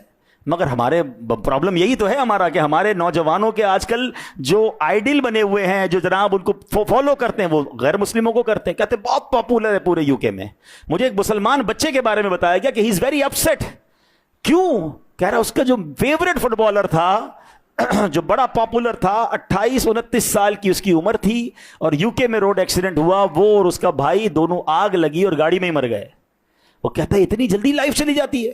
A: مگر ہمارے پرابلم یہی تو ہے ہمارا کہ ہمارے نوجوانوں کے آج کل جو آئیڈل بنے ہوئے ہیں, جو جناب ان کو فالو کرتے ہیں, وہ غیر مسلموں کو کرتے ہیں. کہتے بہت پاپولر ہے پورے UK میں. مجھے ایک مسلمان بچے کے بارے میں بتایا گیا کہ ہی از ویری اپسیٹ. کیوں؟ کہہ رہا اس کا جو فیوریٹ فٹ بالر تھا جو بڑا پاپولر تھا, 28-29 سال کی اس کی عمر تھی, اور یو کے میں روڈ ایکسیڈنٹ ہوا, وہ اور اس کا بھائی دونوں آگ لگی اور گاڑی میں ہی مر گئے. وہ کہتا ہے اتنی جلدی لائف چلی جاتی ہے.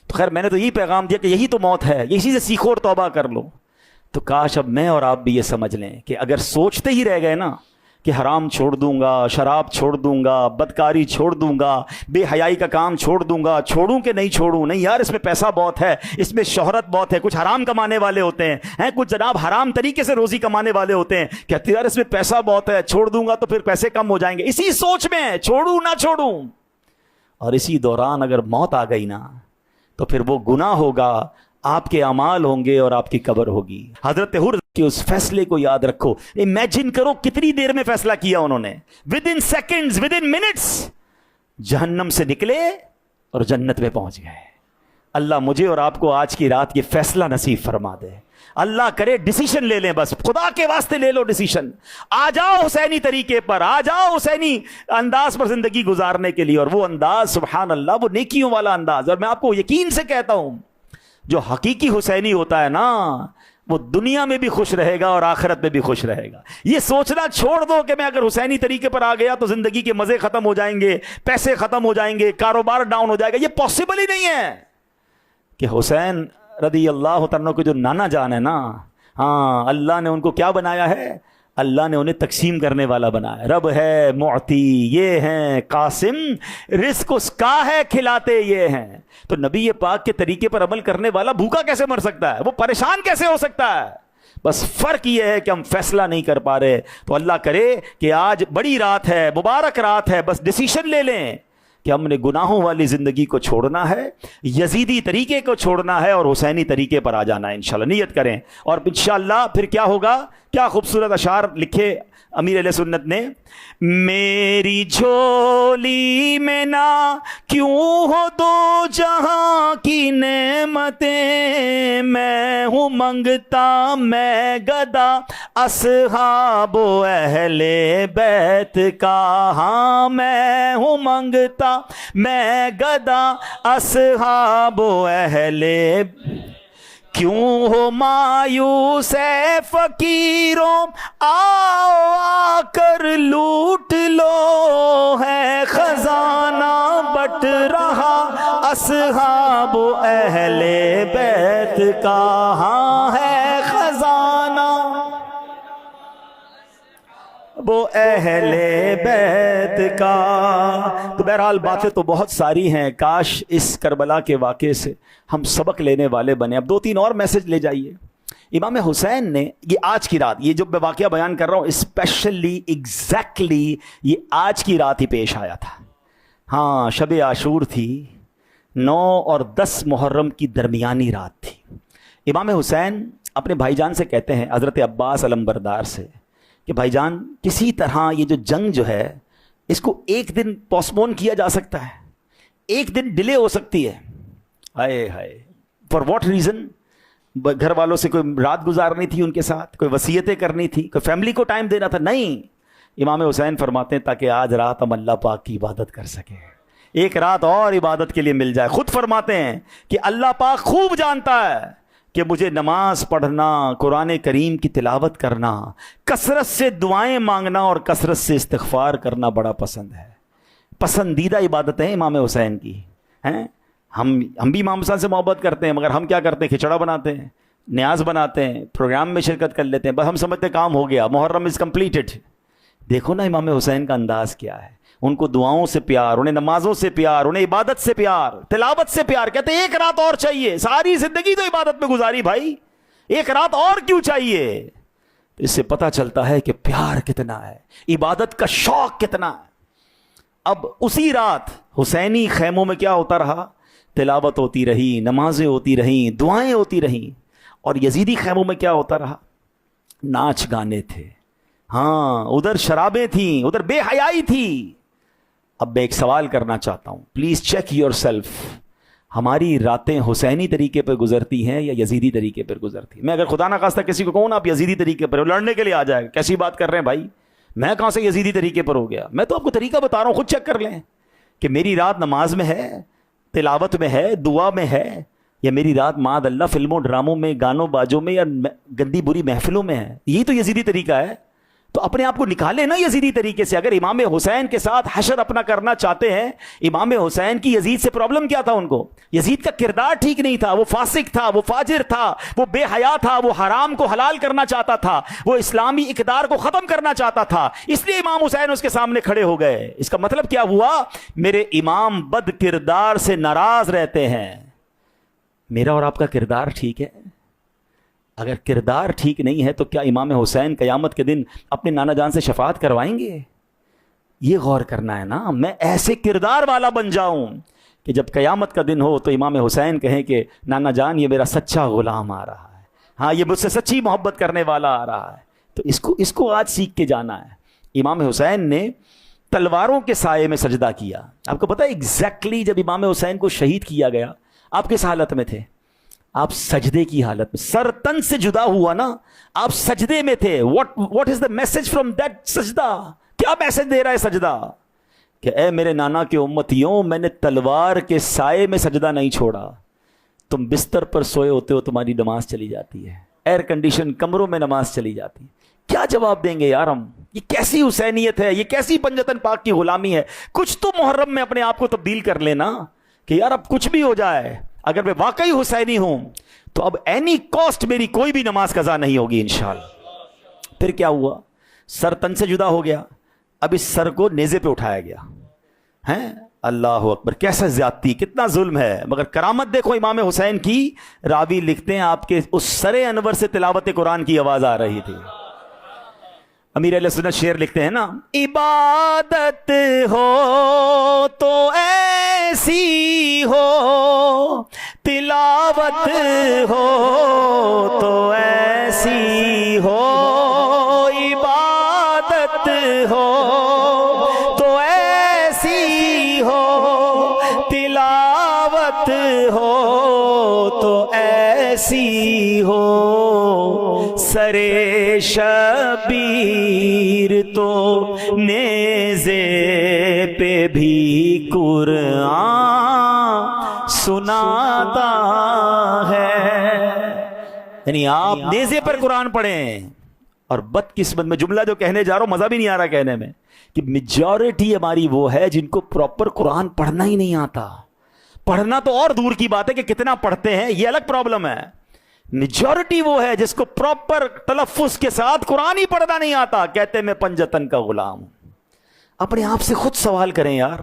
A: تو خیر میں نے تو یہی پیغام دیا کہ یہی تو موت ہے, اسی سے سیکھو اور توبہ کر لو. تو کاش اب میں اور آپ بھی یہ سمجھ لیں کہ اگر سوچتے ہی رہ گئے نا کہ حرام چھوڑ دوں گا, شراب چھوڑ دوں گا, بدکاری چھوڑ دوں گا, بے حیائی کا کام چھوڑ دوں گا, چھوڑوں کہ نہیں چھوڑوں, نہیں یار اس میں پیسہ بہت ہے, اس میں شہرت بہت ہے, کچھ حرام کمانے والے ہوتے ہیں, کچھ جناب حرام طریقے سے روزی کمانے والے ہوتے ہیں, کہتے یار اس میں پیسہ بہت ہے, چھوڑ دوں گا تو پھر پیسے کم ہو جائیں گے, اسی سوچ میں چھوڑوں نہ چھوڑوں. اور اسی دوران اگر موت آ گئی نا تو پھر وہ گناہ ہوگا, آپ کے اعمال ہوں گے اور آپ کی قبر ہوگی. حضرت حر کے اس فیصلے کو یاد رکھو. امیجن کرو کتنی دیر میں فیصلہ کیا انہوں نے, with in seconds, with in minutes جہنم سے نکلے اور جنت میں پہنچ گئے. اللہ مجھے اور آپ کو آج کی رات یہ فیصلہ نصیب فرما دے. اللہ کرے ڈیسیشن لے لیں, بس خدا کے واسطے لے لو ڈیسیشن. آ جاؤ حسینی طریقے پر, آ جاؤ حسینی انداز پر زندگی گزارنے کے لیے. اور وہ انداز سبحان اللہ, وہ نیکیوں والا انداز. اور میں آپ کو یقین سے کہتا ہوں جو حقیقی حسینی ہوتا ہے نا وہ دنیا میں بھی خوش رہے گا اور آخرت میں بھی خوش رہے گا. یہ سوچنا چھوڑ دو کہ میں اگر حسینی طریقے پر آ گیا تو زندگی کے مزے ختم ہو جائیں گے, پیسے ختم ہو جائیں گے, کاروبار ڈاؤن ہو جائے گا. یہ پاسبل ہی نہیں ہے کہ حسین رضی اللہ تعالیٰ کو جو نانا جان ہے نا, ہاں اللہ نے ان کو کیا بنایا ہے, اللہ نے انہیں تقسیم کرنے والا بنایا. رب ہے معطی, یہ ہیں قاسم, رزق اس کا ہے کھلاتے یہ ہیں. تو نبی پاک کے طریقے پر عمل کرنے والا بھوکا کیسے مر سکتا ہے, وہ پریشان کیسے ہو سکتا ہے؟ بس فرق یہ ہے کہ ہم فیصلہ نہیں کر پا رہے. تو اللہ کرے کہ آج بڑی رات ہے, مبارک رات ہے, بس ڈیسیشن لے لیں کہ ہم نے گناہوں والی زندگی کو چھوڑنا ہے, یزیدی طریقے کو چھوڑنا ہے اور حسینی طریقے پر آ جانا ہے. انشاءاللہ نیت کریں اور انشاءاللہ پھر کیا ہوگا. کیا خوبصورت اشعار لکھے امیر اہل سنت نے, میری جھولی میں نہ کیوں ہو دو جہاں کی نعمتیں, میں ہوں منگتا میں گدا اصحاب و اہل بیت کا, ہاں میں ہوں منگتا میں گدا اصحاب و اہل. کیوں ہو مایوس ہے فقیروں, آؤ آ کر لوٹ لو, ہے خزانہ بٹ رہا اصحاب و اہل بیت کا, ہاں ہے خزانہ وہ اہل بیت کا. تو بہرحال باتیں تو بہت ساری ہیں, کاش اس کربلا کے واقعے سے ہم سبق لینے والے بنے. اب 2-3 اور میسج لے جائیے. امام حسین نے یہ آج کی رات, یہ جو میں واقعہ بیان کر رہا ہوں اسپیشلی ایگزیکٹلی یہ آج کی رات ہی پیش آیا تھا. ہاں شب عاشور تھی, 9 اور 10 محرم کی درمیانی رات تھی. امام حسین اپنے بھائی جان سے کہتے ہیں, حضرت عباس علمبردار سے, کہ بھائی جان کسی طرح یہ جو جنگ جو ہے اس کو ایک دن پوسٹپون کیا جا سکتا ہے, ایک دن ڈیلے ہو سکتی ہے. ہائے ہائے, فار واٹ ریزن؟ گھر والوں سے کوئی رات گزارنی تھی, ان کے ساتھ کوئی وصیتیں کرنی تھی, کوئی فیملی کو ٹائم دینا تھا. نہیں, امام حسین فرماتے ہیں تاکہ آج رات ہم اللہ پاک کی عبادت کر سکیں, ایک رات اور عبادت کے لیے مل جائے. خود فرماتے ہیں کہ اللہ پاک خوب جانتا ہے کہ مجھے نماز پڑھنا, قرآن کریم کی تلاوت کرنا, کثرت سے دعائیں مانگنا اور کثرت سے استغفار کرنا بڑا پسند ہے. پسندیدہ عبادتیں امام حسین کی ہیں. ہم بھی امام حسین سے محبت کرتے ہیں, مگر ہم کیا کرتے ہیں, کھچڑا بناتے ہیں, نیاز بناتے ہیں, پروگرام میں شرکت کر لیتے ہیں, بس ہم سمجھتے کام ہو گیا, محرم از کمپلیٹڈ. دیکھو نا امام حسین کا انداز کیا ہے, ان کو دعاؤں سے پیار, انہیں نمازوں سے پیار, انہیں عبادت سے پیار, تلاوت سے پیار. کہتے ہیں ایک رات اور چاہیے, ساری زندگی تو عبادت میں گزاری بھائی, ایک رات اور کیوں چاہیے؟ اس سے پتہ چلتا ہے کہ پیار کتنا ہے, عبادت کا شوق کتنا ہے. اب اسی رات حسینی خیموں میں کیا ہوتا رہا, تلاوت ہوتی رہی, نمازیں ہوتی رہیں, دعائیں ہوتی رہیں. اور یزیدی خیموں میں کیا ہوتا رہا, ناچ گانے تھے, ہاں ادھر شرابیں تھیں, ادھر بے حیائی تھی. اب میں ایک سوال کرنا چاہتا ہوں, پلیز چیک یور سیلف, ہماری راتیں حسینی طریقے پر گزرتی ہیں یا یزیدی طریقے پر گزرتی ہیں؟ میں اگر خدا نہ خواستہ کسی کو کہوں نا آپ یزیدی طریقے پر, لڑنے کے لیے آ جائے, کیسی بات کر رہے ہیں بھائی, میں کہاں سے یزیدی طریقے پر ہو گیا؟ میں تو آپ کو طریقہ بتا رہا ہوں, خود چیک کر لیں کہ میری رات نماز میں ہے, تلاوت میں ہے, دعا میں ہے, یا میری رات معاذ اللہ فلموں ڈراموں میں گانوں باجوں میں یا گندی بری محفلوں میں ہے. یہی تو یزیدی طریقہ ہے. تو اپنے آپ کو نکالے نا یزیدی طریقے سے. اگر امام حسین کے ساتھ حشر اپنا کرنا چاہتے ہیں, امام حسین کی یزید سے پرابلم کیا تھا ان کو؟ یزید کا کردار ٹھیک نہیں تھا, وہ فاسق تھا, وہ فاجر تھا, وہ بے حیا تھا, وہ حرام کو حلال کرنا چاہتا تھا, وہ اسلامی اقدار کو ختم کرنا چاہتا تھا, اس لیے امام حسین اس کے سامنے کھڑے ہو گئے. اس کا مطلب کیا ہوا؟ میرے امام بد کردار سے ناراض رہتے ہیں. میرا اور آپ کا کردار ٹھیک ہے؟ اگر کردار ٹھیک نہیں ہے تو کیا امام حسین قیامت کے دن اپنے نانا جان سے شفاعت کروائیں گے؟ یہ غور کرنا ہے نا. میں ایسے کردار والا بن جاؤں کہ جب قیامت کا دن ہو تو امام حسین کہیں کہ نانا جان یہ میرا سچا غلام آ رہا ہے, ہاں یہ مجھ سے سچی محبت کرنے والا آ رہا ہے. تو اس کو آج سیکھ کے جانا ہے. امام حسین نے تلواروں کے سائے میں سجدہ کیا. آپ کو پتہ ہے ایگزیکٹلی جب امام حسین کو شہید کیا گیا آپ کس حالت میں تھے؟ آپ سجدے کی حالت میں, سر تن سے جدا ہوا نا, آپ سجدے میں تھے. what is the message from that سجدہ؟ کیا میسج دے رہا ہے سجدہ؟ کہ اے میرے نانا کے امتیوں, میں نے تلوار کے سائے میں سجدہ نہیں چھوڑا. تم بستر پر سوئے ہوتے ہو, تمہاری نماز چلی جاتی ہے, ایئر کنڈیشن کمروں میں نماز چلی جاتی ہے. کیا جواب دیں گے یار ہم؟ یہ کیسی حسینیت ہے, یہ کیسی پنجتن پاک کی غلامی ہے؟ کچھ تو محرم میں اپنے آپ کو تبدیل کر لینا کہ یار اب کچھ بھی ہو جائے, اگر میں واقعی حسینی ہوں تو اب اینی کاسٹ میری کوئی بھی نماز قضا نہیں ہوگی انشاءاللہ. پھر کیا ہوا؟ سر تن سے جدا ہو گیا, اب اس سر کو نیزے پہ اٹھایا گیا. ہیں اللہ اکبر, کیسا زیادتی, کتنا ظلم ہے. مگر کرامت دیکھو امام حسین کی. راوی لکھتے ہیں آپ کے اس سر انور سے تلاوت قرآن کی آواز آ رہی تھی. امیر اہل سنت شعر لکھتے ہیں نا, عبادت ہو تو ایسی ہو, تلاوت ہو تو ایسی ہو, عبادت ہو تو ایسی ہو, تلاوت ہو تو ایسی ہو, سرے شبیر تو نیزے پہ بھی قرآن سناتا ہے. یعنی آپ نیزے پر قرآن پڑھیں. اور بدقسمت میں جملہ جو کہنے جا رہا ہوں, مزہ بھی نہیں آ رہا کہنے میں, کہ میجورٹی ہماری وہ ہے جن کو پراپر قرآن پڑھنا ہی نہیں آتا. پڑھنا تو اور دور کی بات ہے کہ کتنا پڑھتے ہیں, یہ الگ پرابلم ہے. میجورٹی وہ ہے جس کو پراپر تلفظ کے ساتھ قرآن ہی پڑھنا نہیں آتا. کہتے میں پنجتن کا غلام. اپنے آپ سے خود سوال کریں یار,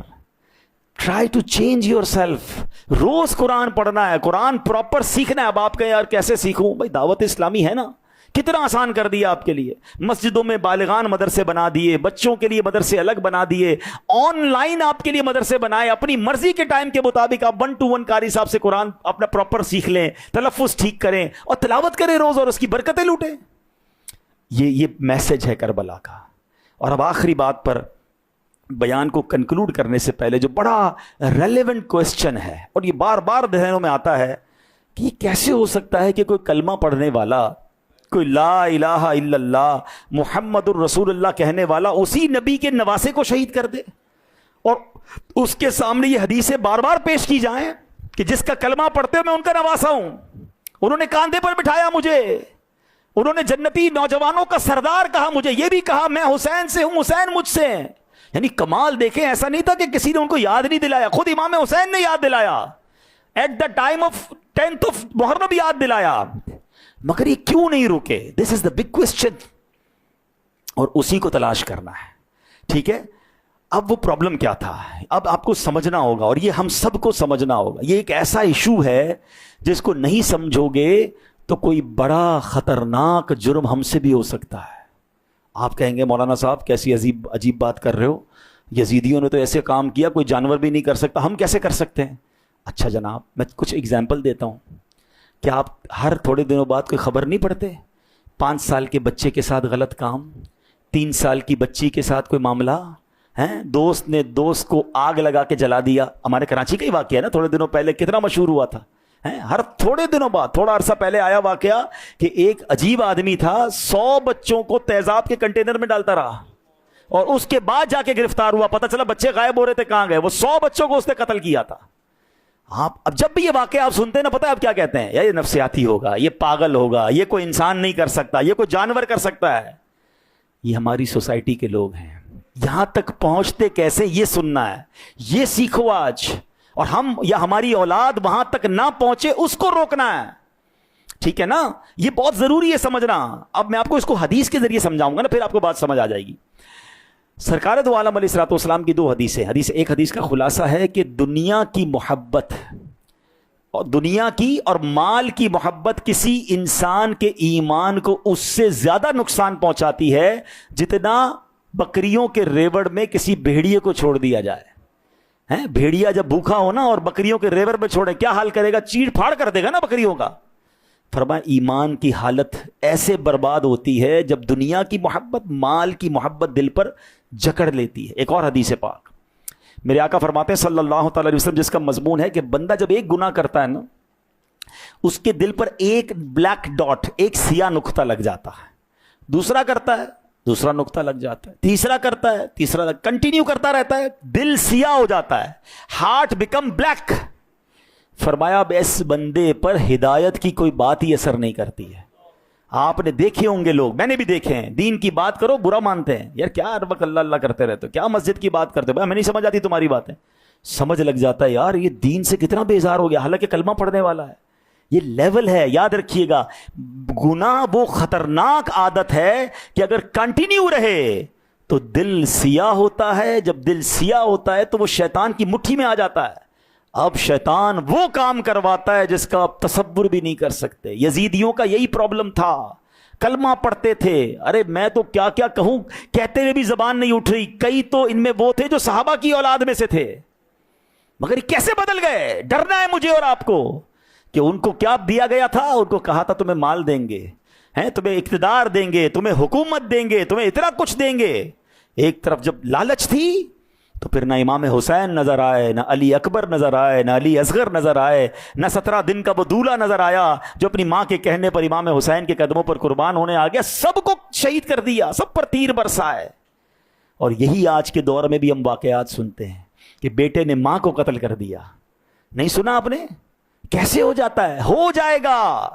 A: try to change yourself. روز قرآن پڑھنا ہے, قرآن پراپر سیکھنا ہے. اب آپ کہیں یار کیسے سیکھوں؟ بھائی دعوت اسلامی ہے نا, کتنا آسان کر دیا آپ کے لیے. مسجدوں میں بالغان مدرسے بنا دیے, بچوں کے لیے مدرسے الگ بنا دیے, آن لائن آپ کے لیے مدرسے بنائے. اپنی مرضی کے ٹائم کے مطابق آپ 1 to 1 قاری صاحب سے قرآن اپنا پراپر سیکھ لیں, تلفظ ٹھیک کریں اور تلاوت کریں روز, اور اس کی برکتیں لوٹیں. یہ میسج ہے کربلا کا. اور اب آخری بات پر بیان کو کنکلوڈ کرنے سے پہلے جو بڑا ریلیونٹ کوسچن ہے, اور یہ بار بار ذہنوں میں آتا ہے کہ یہ کیسے ہو سکتا ہے کہ کوئی کلمہ پڑھنے والا, کوئی لا الہ الا اللہ محمد الرسول اللہ کہنے والا اسی نبی کے نواسے کو شہید کر دے, اور اس کے سامنے یہ حدیثیں بار بار پیش کی جائیں کہ جس کا کلمہ پڑھتے میں ان کا نواسا ہوں, انہوں نے کاندھے پر بٹھایا مجھے, انہوں نے جنتی نوجوانوں کا سردار کہا مجھے, یہ بھی کہا میں حسین سے ہوں, حسین مجھ سے ہیں. یعنی کمال دیکھیں, ایسا نہیں تھا کہ کسی نے ان کو یاد نہیں دلایا, خود امام حسین نے یاد دلایا. At the time of 10th of Muharram یاد دلایا. مگر یہ کیوں نہیں روکے؟ دس از دا بگ کوسچن, اور اسی کو تلاش کرنا ہے. ٹھیک ہے, اب وہ پرابلم کیا تھا اب آپ کو سمجھنا ہوگا, اور یہ ہم سب کو سمجھنا ہوگا. یہ ایک ایسا ایشو ہے جس کو نہیں سمجھو گے تو کوئی بڑا خطرناک جرم ہم سے بھی ہو سکتا ہے. آپ کہیں گے مولانا صاحب کیسی عجیب بات کر رہے ہو, یزیدیوں نے تو ایسے کام کیا کوئی جانور بھی نہیں کر سکتا, ہم کیسے کر سکتے ہیں؟ اچھا جناب, میں کچھ اگزامپل دیتا ہوں. کیا آپ ہر تھوڑے دنوں بعد کوئی خبر نہیں پڑھتے؟ 5 سال کے بچے کے ساتھ غلط کام, 3 سال کی بچی کے ساتھ کوئی معاملہ, ہیں دوست نے دوست کو آگ لگا کے جلا دیا. ہمارے کراچی کا ہی واقعہ ہے نا, تھوڑے دنوں پہلے کتنا مشہور ہوا تھا. ہر تھوڑے دنوں بعد, تھوڑا عرصہ پہلے آیا واقعہ کہ ایک عجیب آدمی تھا, 100 بچوں کو تیزاب کے کنٹینر میں ڈالتا رہا, اور اس کے بعد جا کے گرفتار ہوا. پتہ چلا بچے غائب ہو رہے تھے, کہاں گئے؟ وہ 100 بچوں کو اس نے قتل کیا تھا. آپ اب جب بھی یہ واقعہ آپ سنتے ہیں نا، پتہ ہے آپ کیا کہتے ہیں؟ یہ نفسیاتی ہوگا، یہ پاگل ہوگا، یہ کوئی انسان نہیں کر سکتا، یہ کوئی جانور کر سکتا ہے. یہ ہماری سوسائٹی کے لوگ ہیں. یہاں تک پہنچتے کیسے یہ سننا ہے، یہ سیکھو آج. اور ہم یا ہماری اولاد وہاں تک نہ پہنچے اس کو روکنا ہے. ٹھیک ہے نا؟ یہ بہت ضروری ہے سمجھنا. اب میں آپ کو اس کو حدیث کے ذریعے سمجھاؤں گا نا، پھر آپ کو بات سمجھ آ جائے گی. سرکار دو عالم علیہ الصلوۃ والسلام کی دو حدیثیں. ایک حدیث کا خلاصہ ہے کہ دنیا کی محبت اور دنیا کی اور مال کی محبت کسی انسان کے ایمان کو اس سے زیادہ نقصان پہنچاتی ہے جتنا بکریوں کے ریوڑ میں کسی بھیڑیے کو چھوڑ دیا جائے. بھیڑیا جب بھوکا ہو نا اور بکریوں کے ریوڑ میں چھوڑے، کیا حال کرے گا؟ چیڑ پھاڑ کر دے گا نا بکریوں کا. فرمایا ایمان کی حالت ایسے برباد ہوتی ہے جب دنیا کی محبت، مال کی محبت دل پر جکڑ لیتی ہے. ایک اور حدیث پاک میرے آقا فرماتے ہیں صلی اللہ تعالی علیہ وسلم، جس کا مضمون ہے کہ بندہ جب ایک گناہ کرتا ہے نا، اس کے دل پر ایک بلیک ڈاٹ، ایک سیاہ نقطہ لگ جاتا ہے. دوسرا کرتا ہے، دوسرا نقطہ لگ جاتا ہے. تیسرا کرتا ہے، تیسرا کنٹینیو کرتا رہتا ہے، دل سیاہ ہو جاتا ہے، ہارٹ بیکم بلیک. فرمایا اب اس بندے پر ہدایت کی کوئی بات ہی اثر نہیں کرتی ہے. آپ نے دیکھے ہوں گے لوگ، میں نے بھی دیکھے ہیں، دین کی بات کرو برا مانتے ہیں. یار کیا ہر وقت اللہ اللہ کرتے رہتے ہو، کیا مسجد کی بات کرتے ہو؟ ہمیں نہیں سمجھ آتی تمہاری باتیں. سمجھ لگ جاتا ہے یار یہ دین سے کتنا بیزار ہو گیا، حالانکہ کلمہ پڑھنے والا ہے. یہ لیول ہے، یاد رکھیے گا. گناہ وہ خطرناک عادت ہے کہ اگر کنٹینیو رہے تو دل سیاہ ہوتا ہے. جب دل سیاہ ہوتا ہے تو وہ شیطان کی مٹھی میں آ جاتا ہے. اب شیطان وہ کام کرواتا ہے جس کا آپ تصور بھی نہیں کر سکتے. یزیدیوں کا یہی پرابلم تھا، کلمہ پڑھتے تھے، ارے میں تو کیا کیا کہوں، کہتے ہوئے بھی زبان نہیں اٹھ رہی. کئی تو ان میں وہ تھے جو صحابہ کی اولاد میں سے تھے، مگر یہ کیسے بدل گئے. ڈرنا ہے مجھے اور آپ کو کہ ان کو کیا دیا گیا تھا. ان کو کہا تھا تمہیں مال دیں گے، تمہیں اقتدار دیں گے، تمہیں حکومت دیں گے، تمہیں اتنا کچھ دیں گے. ایک طرف جب لالچ تھی تو پھر نہ امام حسین نظر آئے، نہ علی اکبر نظر آئے، نہ علی اصغر نظر آئے، نہ 17 دن کا وہ دولہا نظر آیا جو اپنی ماں کے کہنے پر امام حسین کے قدموں پر قربان ہونے آ گیا. سب کو شہید کر دیا، سب پر تیر برسائے. اور یہی آج کے دور میں بھی ہم واقعات سنتے ہیں کہ بیٹے نے ماں کو قتل کر دیا. نہیں سنا آپ نے؟ کیسے ہو جاتا ہے؟ ہو جائے گا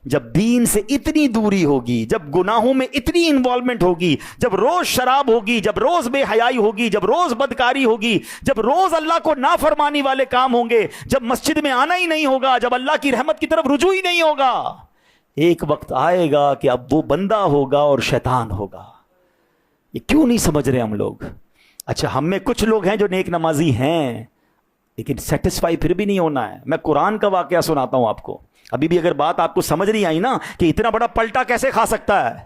A: جب دین سے اتنی دوری ہوگی، جب گناہوں میں اتنی انوالومنٹ ہوگی، جب روز شراب ہوگی، جب روز بے حیائی ہوگی، جب روز بدکاری ہوگی، جب روز اللہ کو نافرمانی والے کام ہوں گے، جب مسجد میں آنا ہی نہیں ہوگا، جب اللہ کی رحمت کی طرف رجوع ہی نہیں ہوگا. ایک وقت آئے گا کہ اب وہ بندہ ہوگا اور شیطان ہوگا. یہ کیوں نہیں سمجھ رہے ہم لوگ؟ اچھا ہم میں کچھ لوگ ہیں جو نیک نمازی ہیں لیکن سیٹسفائی پھر بھی نہیں ہونا ہے. میں قرآن کا واقعہ سناتا ہوں آپ کو. ابھی بھی اگر بات آپ کو سمجھ نہیں آئی نا کہ اتنا بڑا پلٹا کیسے کھا سکتا ہے،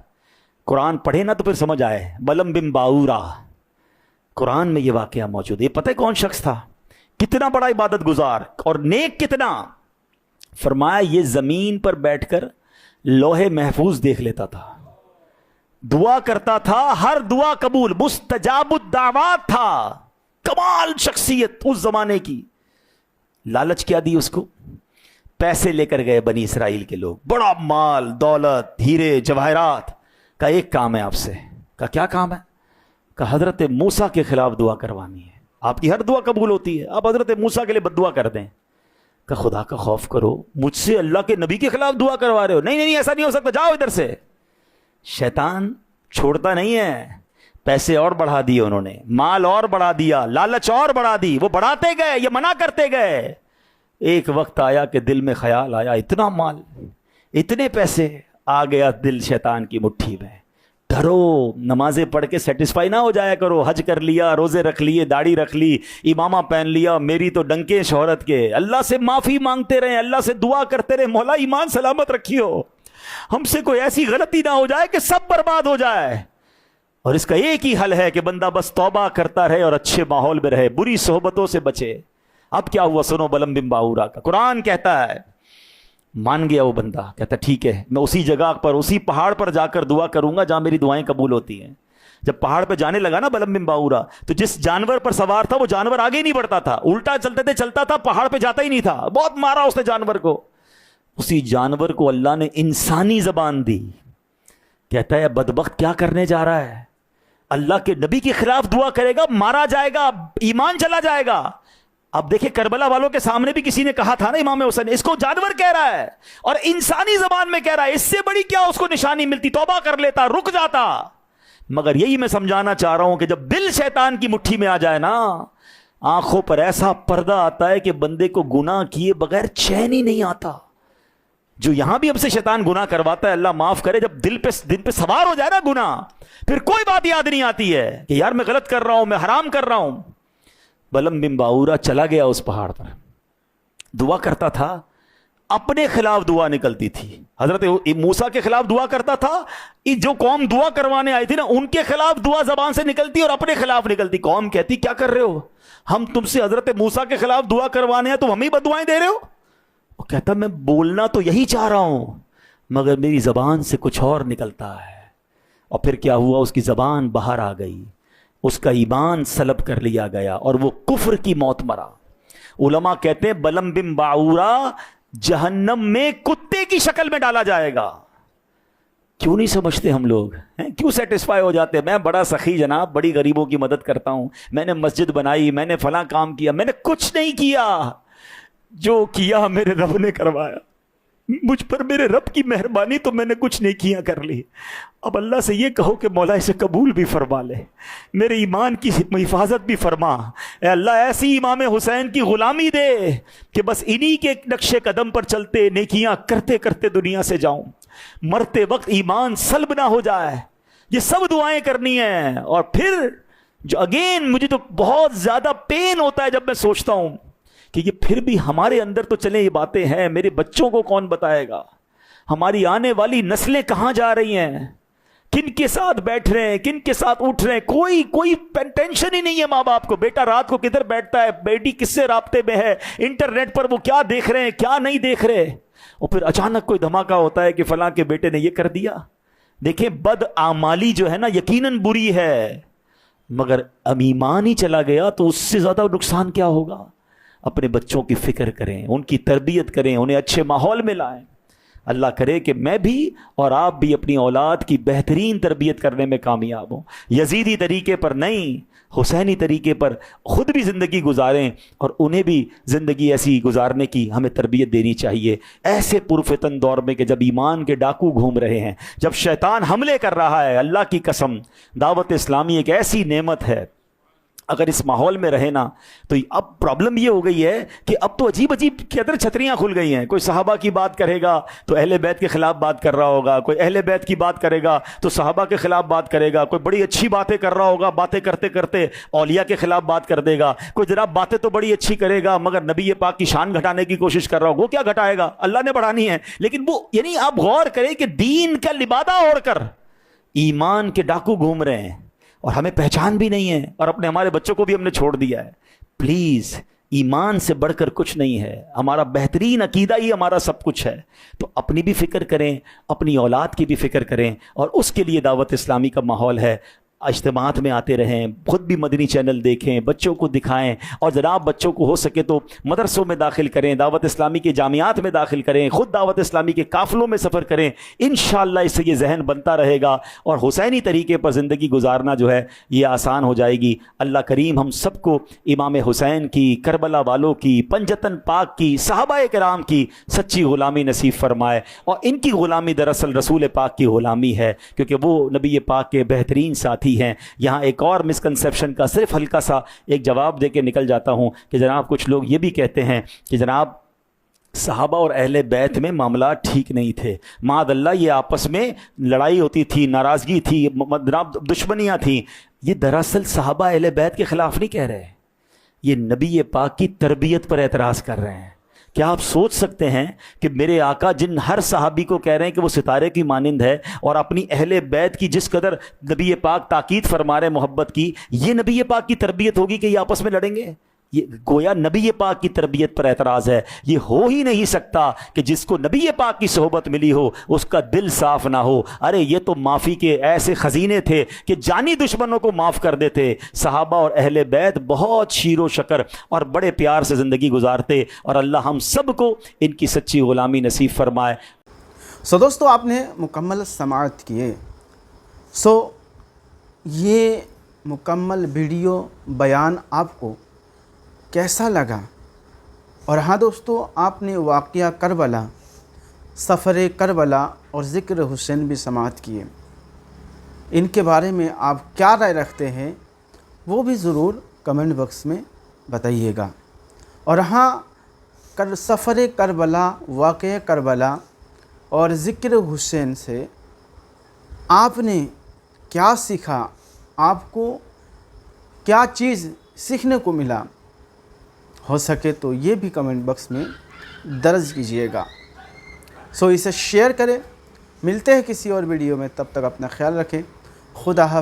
A: قرآن پڑھے نا تو پھر سمجھ آئے. بلم بن باورا، قرآن میں یہ واقعہ موجود ہے. یہ پتہ ہے کون شخص تھا؟ کتنا بڑا عبادت گزار اور نیک کتنا. فرمایا یہ زمین پر بیٹھ کر لوح محفوظ دیکھ لیتا تھا، دعا کرتا تھا، ہر دعا قبول، مستجاب الدعوات تھا. کمال شخصیت اس زمانے کی. لالچ کیا دی اس کو؟ پیسے لے کر گئے بنی اسرائیل کے لوگ، بڑا مال دولت ہیرے جواہرات کا. ایک کام ہے آپ سے. کا کیا کام ہے؟ کہ حضرت موسیٰ کے خلاف دعا کروانی ہے. آپ کی ہر دعا قبول ہوتی ہے، آپ حضرت موسیٰ کے لیے بد دعا کر دیں. کہ خدا کا خوف کرو، مجھ سے اللہ کے نبی کے خلاف دعا کروا رہے ہو. نہیں نہیں ایسا نہیں ہو سکتا، جاؤ ادھر سے. شیطان چھوڑتا نہیں ہے. پیسے اور بڑھا دیے انہوں نے، مال اور بڑھا دیا، لالچ اور بڑھا دی. وہ بڑھاتے گئے، یہ منع کرتے گئے. ایک وقت آیا کہ دل میں خیال آیا، اتنا مال، اتنے پیسے، آ گیا دل شیطان کی مٹھی میں. ڈرو، نمازیں پڑھ کے سیٹسفائی نہ ہو جایا کرو. حج کر لیا، روزے رکھ لیے، داڑھی رکھ لی، امامہ پہن لیا، میری تو ڈنکے شہرت کے. اللہ سے معافی مانگتے رہیں، اللہ سے دعا کرتے رہیں، مولا ایمان سلامت رکھیو، ہم سے کوئی ایسی غلطی نہ ہو جائے کہ سب برباد ہو جائے. اور اس کا ایک ہی حل ہے کہ بندہ بس توبہ کرتا رہے اور اچھے ماحول میں رہے، بری صحبتوں سے بچے. اب کیا ہوا سنو بلم بن باورا کا. قرآن کہتا ہے مان گیا وہ بندہ، کہتا ٹھیک ہے میں اسی جگہ پر، اسی پہاڑ پر جا کر دعا کروں گا جہاں میری دعائیں قبول ہوتی ہیں. جب پہاڑ پہ جانے لگا نا بلم بن باورا، تو جس جانور پر سوار تھا وہ جانور آگے نہیں بڑھتا تھا، الٹا چلتا تھا، پہاڑ پہ جاتا ہی نہیں تھا. بہت مارا اس نے جانور کو. اسی جانور کو اللہ نے انسانی زبان دی. کہتا ہے بدبخت کیا کرنے جا رہا ہے، اللہ کے نبی کے خلاف دعا کرے گا، مارا جائے گا، ایمان چلا جائے گا. اب دیکھیں کربلا والوں کے سامنے بھی کسی نے کہا تھا نا امام حسین اس کو جانور کہہ رہا ہے اور انسانی زبان میں کہہ رہا ہے، اس سے بڑی کیا اس کو نشانی ملتی، توبہ کر لیتا، رک جاتا۔ مگر یہی میں سمجھانا چاہ رہا ہوں کہ جب دل شیطان کی مٹھی میں آ جائے نا، آنکھوں پر ایسا پردہ آتا ہے کہ بندے کو گناہ کیے بغیر چین ہی نہیں آتا۔ جو یہاں بھی ہم سے شیطان گناہ کرواتا ہے، اللہ معاف کرے، جب دل پہ سوار ہو جائے نا گناہ، پھر کوئی بات یاد نہیں آتی ہے کہ یار میں غلط کر رہا ہوں، میں حرام کر رہا ہوں۔ بلم بن باورا چلا گیا اس پہاڑ پر، دعا کرتا تھا، اپنے خلاف دعا نکلتی تھی۔ حضرت موسیٰ کے خلاف دعا کرتا تھا، جو قوم دعا کروانے آئی تھی نا ان کے خلاف دعا زبان سے نکلتی اور اپنے خلاف نکلتی۔ قوم کہتی کیا کر رہے ہو، ہم تم سے حضرت موسیٰ کے خلاف دعا کروانے ہیں، تم ہمیں بد دعائیں دے رہے ہو۔ وہ کہتا میں بولنا تو یہی چاہ رہا ہوں مگر میری زبان سے کچھ اور نکلتا ہے۔ اور پھر کیا ہوا، اس کی زبان باہر آ گئی، اس کا ایمان سلب کر لیا گیا اور وہ کفر کی موت مرا۔ علماء کہتے ہیں بلم بن باورا جہنم میں کتے کی شکل میں ڈالا جائے گا۔ کیوں نہیں سمجھتے ہم لوگ، کیوں سیٹسفائی ہو جاتے ہیں؟ میں بڑا سخی جناب، بڑی غریبوں کی مدد کرتا ہوں، میں نے مسجد بنائی، میں نے فلاں کام کیا، میں نے کچھ نہیں کیا، جو کیا میرے رب نے کروایا، مجھ پر میرے رب کی مہربانی تو میں نے کچھ نہیں کیا کر لی۔ اب اللہ سے یہ کہو کہ مولا اسے قبول بھی فرما لے، میرے ایمان کی حفاظت بھی فرما، اے اللہ ایسی امام حسین کی غلامی دے کہ بس انہی کے نقش قدم پر چلتے نیکیاں کرتے کرتے دنیا سے جاؤں، مرتے وقت ایمان سلب نہ ہو جائے۔ یہ سب دعائیں کرنی ہیں۔ اور پھر جو اگین مجھے تو بہت زیادہ پین ہوتا ہے جب میں سوچتا ہوں کہ یہ پھر بھی ہمارے اندر تو چلیں یہ باتیں ہیں، میرے بچوں کو کون بتائے گا، ہماری آنے والی نسلیں کہاں جا رہی ہیں، کن کے ساتھ بیٹھ رہے ہیں، کن کے ساتھ اٹھ رہے ہیں، کوئی ٹینشن ہی نہیں ہے ماں باپ کو، بیٹا رات کو کدھر بیٹھتا ہے، بیٹی کس سے رابطے میں ہے، انٹرنیٹ پر وہ کیا دیکھ رہے ہیں کیا نہیں دیکھ رہے۔ اور پھر اچانک کوئی دھماکہ ہوتا ہے کہ فلاں کے بیٹے نے یہ کر دیا۔ دیکھیں بد اعمالی جو ہے نا یقیناً بری ہے، مگر اب ایمان ہی چلا گیا تو اس سے زیادہ نقصان کیا ہوگا۔ اپنے بچوں کی فکر کریں، ان کی تربیت کریں، انہیں اچھے ماحول میں لائیں۔ اللہ کرے کہ میں بھی اور آپ بھی اپنی اولاد کی بہترین تربیت کرنے میں کامیاب ہوں، یزیدی طریقے پر نہیں، حسینی طریقے پر خود بھی زندگی گزاریں اور انہیں بھی زندگی ایسی گزارنے کی ہمیں تربیت دینی چاہیے۔ ایسے پرفتن دور میں کہ جب ایمان کے ڈاکو گھوم رہے ہیں، جب شیطان حملے کر رہا ہے، اللہ کی قسم دعوت اسلامی ایک ایسی نعمت ہے، اگر اس ماحول میں رہے نا تو اب پرابلم یہ ہو گئی ہے کہ اب تو عجیب عجیب قدر چھتریاں کھل گئی ہیں۔ کوئی صحابہ کی بات کرے گا تو اہل بیت کے خلاف بات کر رہا ہوگا، کوئی اہل بیت کی بات کرے گا تو صحابہ کے خلاف بات کرے گا، کوئی بڑی اچھی باتیں کر رہا ہوگا، باتیں کرتے کرتے اولیاء کے خلاف بات کر دے گا، کوئی جناب باتیں تو بڑی اچھی کرے گا مگر نبی پاک کی شان گھٹانے کی کوشش کر رہا ہوگا۔ وہ کیا گھٹائے گا، اللہ نے بڑھانی ہے، لیکن وہ یعنی آپ غور کریں کہ دین کا لبادہ اوڑھ کر ایمان کے ڈاکو گھوم رہے ہیں اور ہمیں پہچان بھی نہیں ہے، اور اپنے ہمارے بچوں کو بھی ہم نے چھوڑ دیا ہے۔ پلیز ایمان سے بڑھ کر کچھ نہیں ہے، ہمارا بہترین عقیدہ ہی ہمارا سب کچھ ہے۔ تو اپنی بھی فکر کریں، اپنی اولاد کی بھی فکر کریں، اور اس کے لیے دعوت اسلامی کا ماحول ہے۔ اجتماعات میں آتے رہیں، خود بھی مدنی چینل دیکھیں، بچوں کو دکھائیں، اور جناب بچوں کو ہو سکے تو مدرسوں میں داخل کریں، دعوت اسلامی کے جامعات میں داخل کریں، خود دعوت اسلامی کے قافلوں میں سفر کریں۔ انشاءاللہ اس سے یہ ذہن بنتا رہے گا اور حسینی طریقے پر زندگی گزارنا جو ہے یہ آسان ہو جائے گی۔ اللہ کریم ہم سب کو امام حسین کی، کربلا والوں کی، پنجتن پاک کی، صحابہ کرام کی سچی غلامی نصیب فرمائے۔ اور ان کی غلامی دراصل رسول پاک کی غلامی ہے، کیونکہ وہ نبی پاک کے بہترین ساتھی ہیں۔ یہاں ایک اور مسکنسیپشن کا صرف ہلکا سا ایک جواب دے کے نکل جاتا ہوں کہ جناب کچھ لوگ یہ بھی کہتے ہیں کہ جناب صحابہ اور اہل بیت میں معاملات ٹھیک نہیں تھے، معاذ اللہ یہ آپس میں لڑائی ہوتی تھی، ناراضگی تھی، دشمنیاں تھیں۔ یہ دراصل صحابہ اہل بیت کے خلاف نہیں کہہ رہے، یہ نبی پاک کی تربیت پر اعتراض کر رہے ہیں۔ کیا آپ سوچ سکتے ہیں کہ میرے آقا جن ہر صحابی کو کہہ رہے ہیں کہ وہ ستارے کی مانند ہے، اور اپنی اہل بیت کی جس قدر نبی پاک تاکید فرما رہے ہیں محبت کی، یہ نبی پاک کی تربیت ہوگی کہ یہ آپس میں لڑیں گے؟ یہ گویا نبی پاک کی تربیت پر اعتراض ہے۔ یہ ہو ہی نہیں سکتا کہ جس کو نبی پاک کی صحبت ملی ہو اس کا دل صاف نہ ہو۔ ارے یہ تو معافی کے ایسے خزینے تھے کہ جانی دشمنوں کو معاف کر دیتے۔ صحابہ اور اہل بیت بہت شیر و شکر اور بڑے پیار سے زندگی گزارتے، اور اللہ ہم سب کو ان کی سچی غلامی نصیب فرمائے۔
B: دوستو آپ نے مکمل سماعت کیے۔ یہ مکمل ویڈیو بیان آپ کو کیسا لگا؟ اور ہاں دوستو، آپ نے واقعہ کربلا، سفر کربلا اور ذکر حسین بھی سماعت کیے، ان کے بارے میں آپ کیا رائے رکھتے ہیں وہ بھی ضرور کمنٹ باکس میں بتائیے گا۔ اور ہاں، سفر کربلا، واقعہ کربلا اور ذکر حسین سے آپ نے کیا سیکھا، آپ کو کیا چیز سیکھنے کو ملا، ہو سکے تو یہ بھی کمنٹ باکس میں درج کیجئے گا۔ اسے شیئر کریں۔ ملتے ہیں کسی اور ویڈیو میں، تب تک اپنا خیال رکھیں۔ خدا حافظ۔